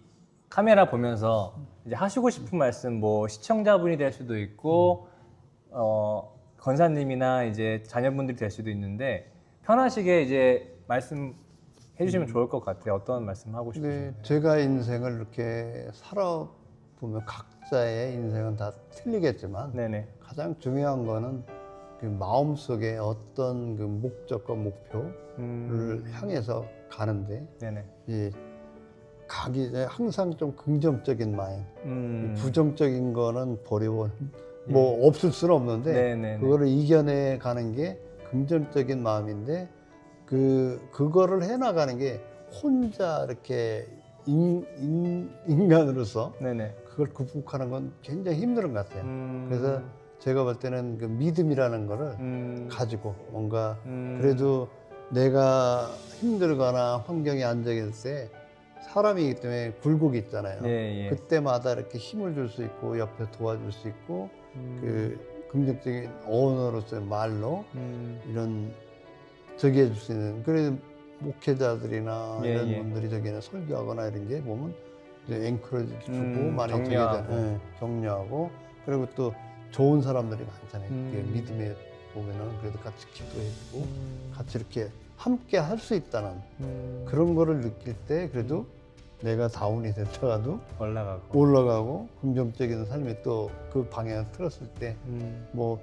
카메라 보면서 이제 하시고 싶은 말씀 뭐 시청자분이 될 수도 있고 권사님이나 이제 자녀분들이 될 수도 있는데 편하시게 이제 말씀해 주시면 좋을 것 같아요. 어떤 말씀 하고 싶으세요? 제가 인생을 이렇게 살아보면 각자의 인생은 다 틀리겠지만 가장 중요한 거는 그 마음속에 어떤 그 목적과 목표를 향해서 가는데 가기 전에 항상 좀 긍정적인 마음, 부정적인 거는 버리고 뭐 없을 수는 없는데 그거를 이겨내 가는 게 긍정적인 마음인데 그거를 해나가는 게 혼자 이렇게 인간으로서 네네. 그걸 극복하는 건 굉장히 힘든 것 같아요. 그래서 제가 볼 때는 그 믿음이라는 거를 가지고 뭔가 그래도 내가 힘들거나 환경이 안 좋을 때 사람이기 때문에 굴곡이 있잖아요. 예, 예. 그때마다 이렇게 힘을 줄 수 있고 옆에 도와줄 수 있고 그 긍정적인 언어로서의 말로 이런 저기 해줄 수 있는 그래 목회자들이나 예, 이런 예. 분들이 저기는 설교하거나 이런 게 보면 이제 앵커러지 주고 많이 격려하고. 예, 격려하고 그리고 또 좋은 사람들이 많잖아요. 그게 믿음에 보면은 그래도 같이 기도해주고 같이 이렇게 함께 할 수 있다는 그런 거를 느낄 때 그래도 내가 다운이 됐다가도 올라가고 긍정적인 삶이 또 그 방향을 틀었을 때 뭐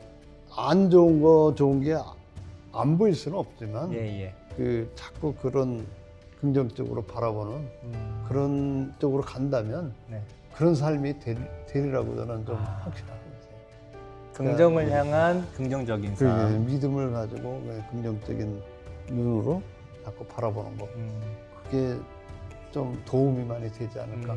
안 좋은 거 좋은 게 안 보일 수는 없지만 예, 예. 그 자꾸 그런 긍정적으로 바라보는 그런 쪽으로 간다면 네. 그런 삶이 되리라고 저는 좀 확실하고 있어요. 긍정을 향한 긍정적인 그 삶. 믿음을 가지고 긍정적인 눈으로 자꾸 바라보는 거 그게 좀 도움이 많이 되지 않을까.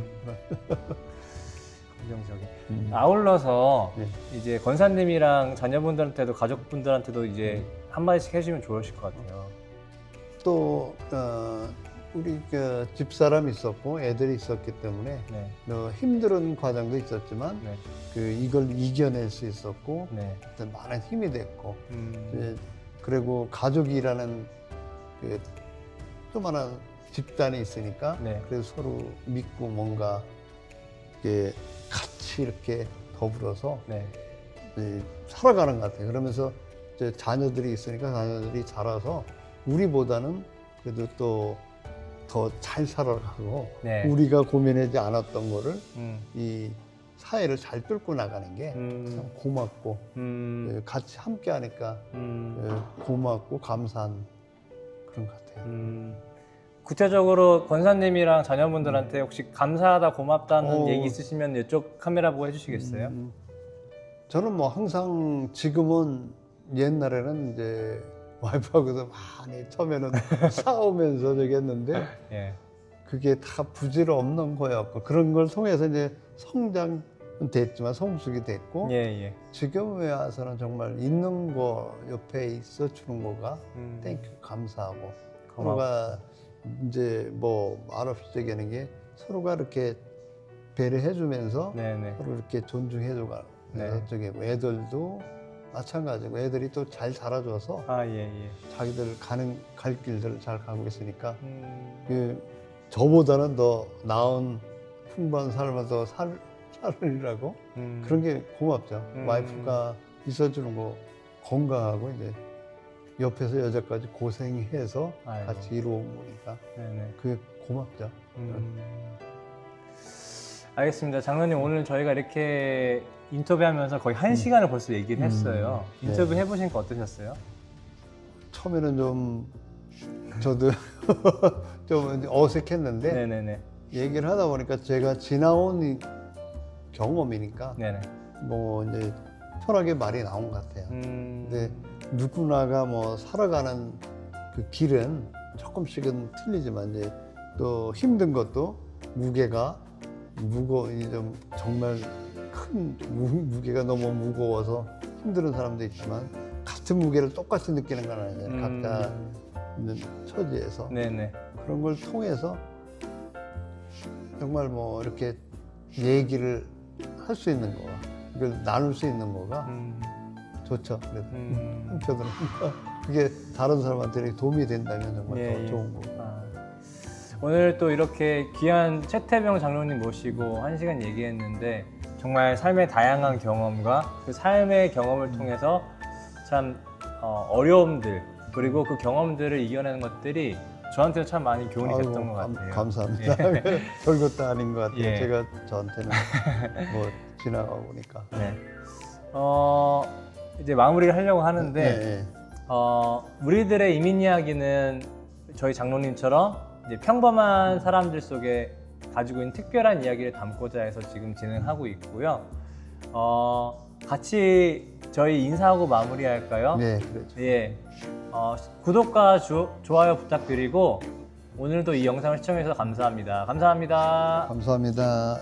긍정적인. 아울러서 네. 이제 권사님이랑 자녀분들한테도 가족분들한테도 이제 한마디씩 해주면 좋으실 것 같아요. 또 우리 그 집사람이 있었고 애들이 있었기 때문에 네. 힘든 과정도 있었지만 네. 그 이걸 이겨낼 수 있었고 네. 많은 힘이 됐고 그리고 가족이라는 그 조그마한 집단이 있으니까 네. 그래서 서로 믿고 뭔가 이렇게 같이 이렇게 더불어서 네. 살아가는 것 같아요. 그러면서 이제 자녀들이 있으니까 자녀들이 자라서 우리보다는 그래도 또 더 잘 살아가고 네. 우리가 고민하지 않았던 거를 음. 이 사회를 잘 뚫고 나가는 게 참 고맙고 같이 함께 하니까 고맙고 감사한 그런 것 같아요. 구체적으로 권사님이랑 자녀분들한테 혹시 감사하다 고맙다는 얘기 있으시면 이쪽 카메라 보고 해주시겠어요? 저는 뭐 항상 지금은 옛날에는 이제 와이프하고도 많이 처음에는 싸우면서 저기 했는데 예. 그게 다 부질없는 거였고 그런 걸 통해서 이제 성장은 됐지만 성숙이 됐고 예, 예. 지금에 와서는 정말 있는 거 옆에 있어 주는 거가 땡큐 감사하고 서로가 이제 뭐 말없이 저기하는 게 서로가 이렇게 배려해 주면서 네네. 서로 이렇게 존중해 주고 네. 저기고 애들도 마찬가지고 애들이 또 잘 자라줘서 아, 예, 예. 자기들 갈 길들을 잘 가고 있으니까 그 저보다는 더 나은 풍부한 삶을 더 살으리라고 그런 게 고맙죠. 와이프가 있어주는 거 건강하고 이제 옆에서 여자까지 고생해서 아이고. 같이 이루어온 거니까 네네. 그게 고맙죠. 알겠습니다. 장로님 오늘 저희가 이렇게 인터뷰하면서 거의 1시간을 벌써 얘기를 했어요. 인터뷰 해보시니까 어떠셨어요? 처음에는 좀 저도 좀 어색했는데 네네네. 얘기를 하다 보니까 제가 지나온 경험이니까 네네. 뭐 이제 편하게 말이 나온 것 같아요. 근데 누구나가 뭐 살아가는 그 길은 조금씩은 틀리지만 이제 또 힘든 것도 무게가 좀 정말 큰 무게가 너무 무거워서 힘든 사람도 있지만 같은 무게를 똑같이 느끼는 건 아니잖아요. 각자 있는 처지에서 네네. 그런 걸 통해서 정말 뭐 이렇게 얘기를 할 수 있는 거가 이걸 나눌 수 있는 거가 좋죠. 그래도 한편으로는 그게 다른 사람한테 도움이 된다면 정말 예, 더 예. 좋은 거고. 오늘 또 이렇게 귀한 최태병 장로님 모시고 1시간 얘기했는데 정말 삶의 다양한 경험과 그 삶의 경험을 통해서 참 어려움들 그리고 그 경험들을 이겨내는 것들이 저한테는 참 많이 교훈이 됐던 것 같아요. 감사합니다. 예. 별것도 아닌 것 같아요. 예. 제가 저한테는 뭐 지나가 보니까. 네. 이제 마무리를 하려고 하는데 네. 우리들의 이민 이야기는 저희 장로님처럼 이제 평범한 사람들 속에 가지고 있는 특별한 이야기를 담고자 해서 지금 진행하고 있고요. 같이 저희 인사하고 마무리할까요? 네, 그렇죠. 예. 구독과 좋아요 부탁드리고 오늘도 이 영상을 시청해주셔서 감사합니다. 감사합니다. 감사합니다.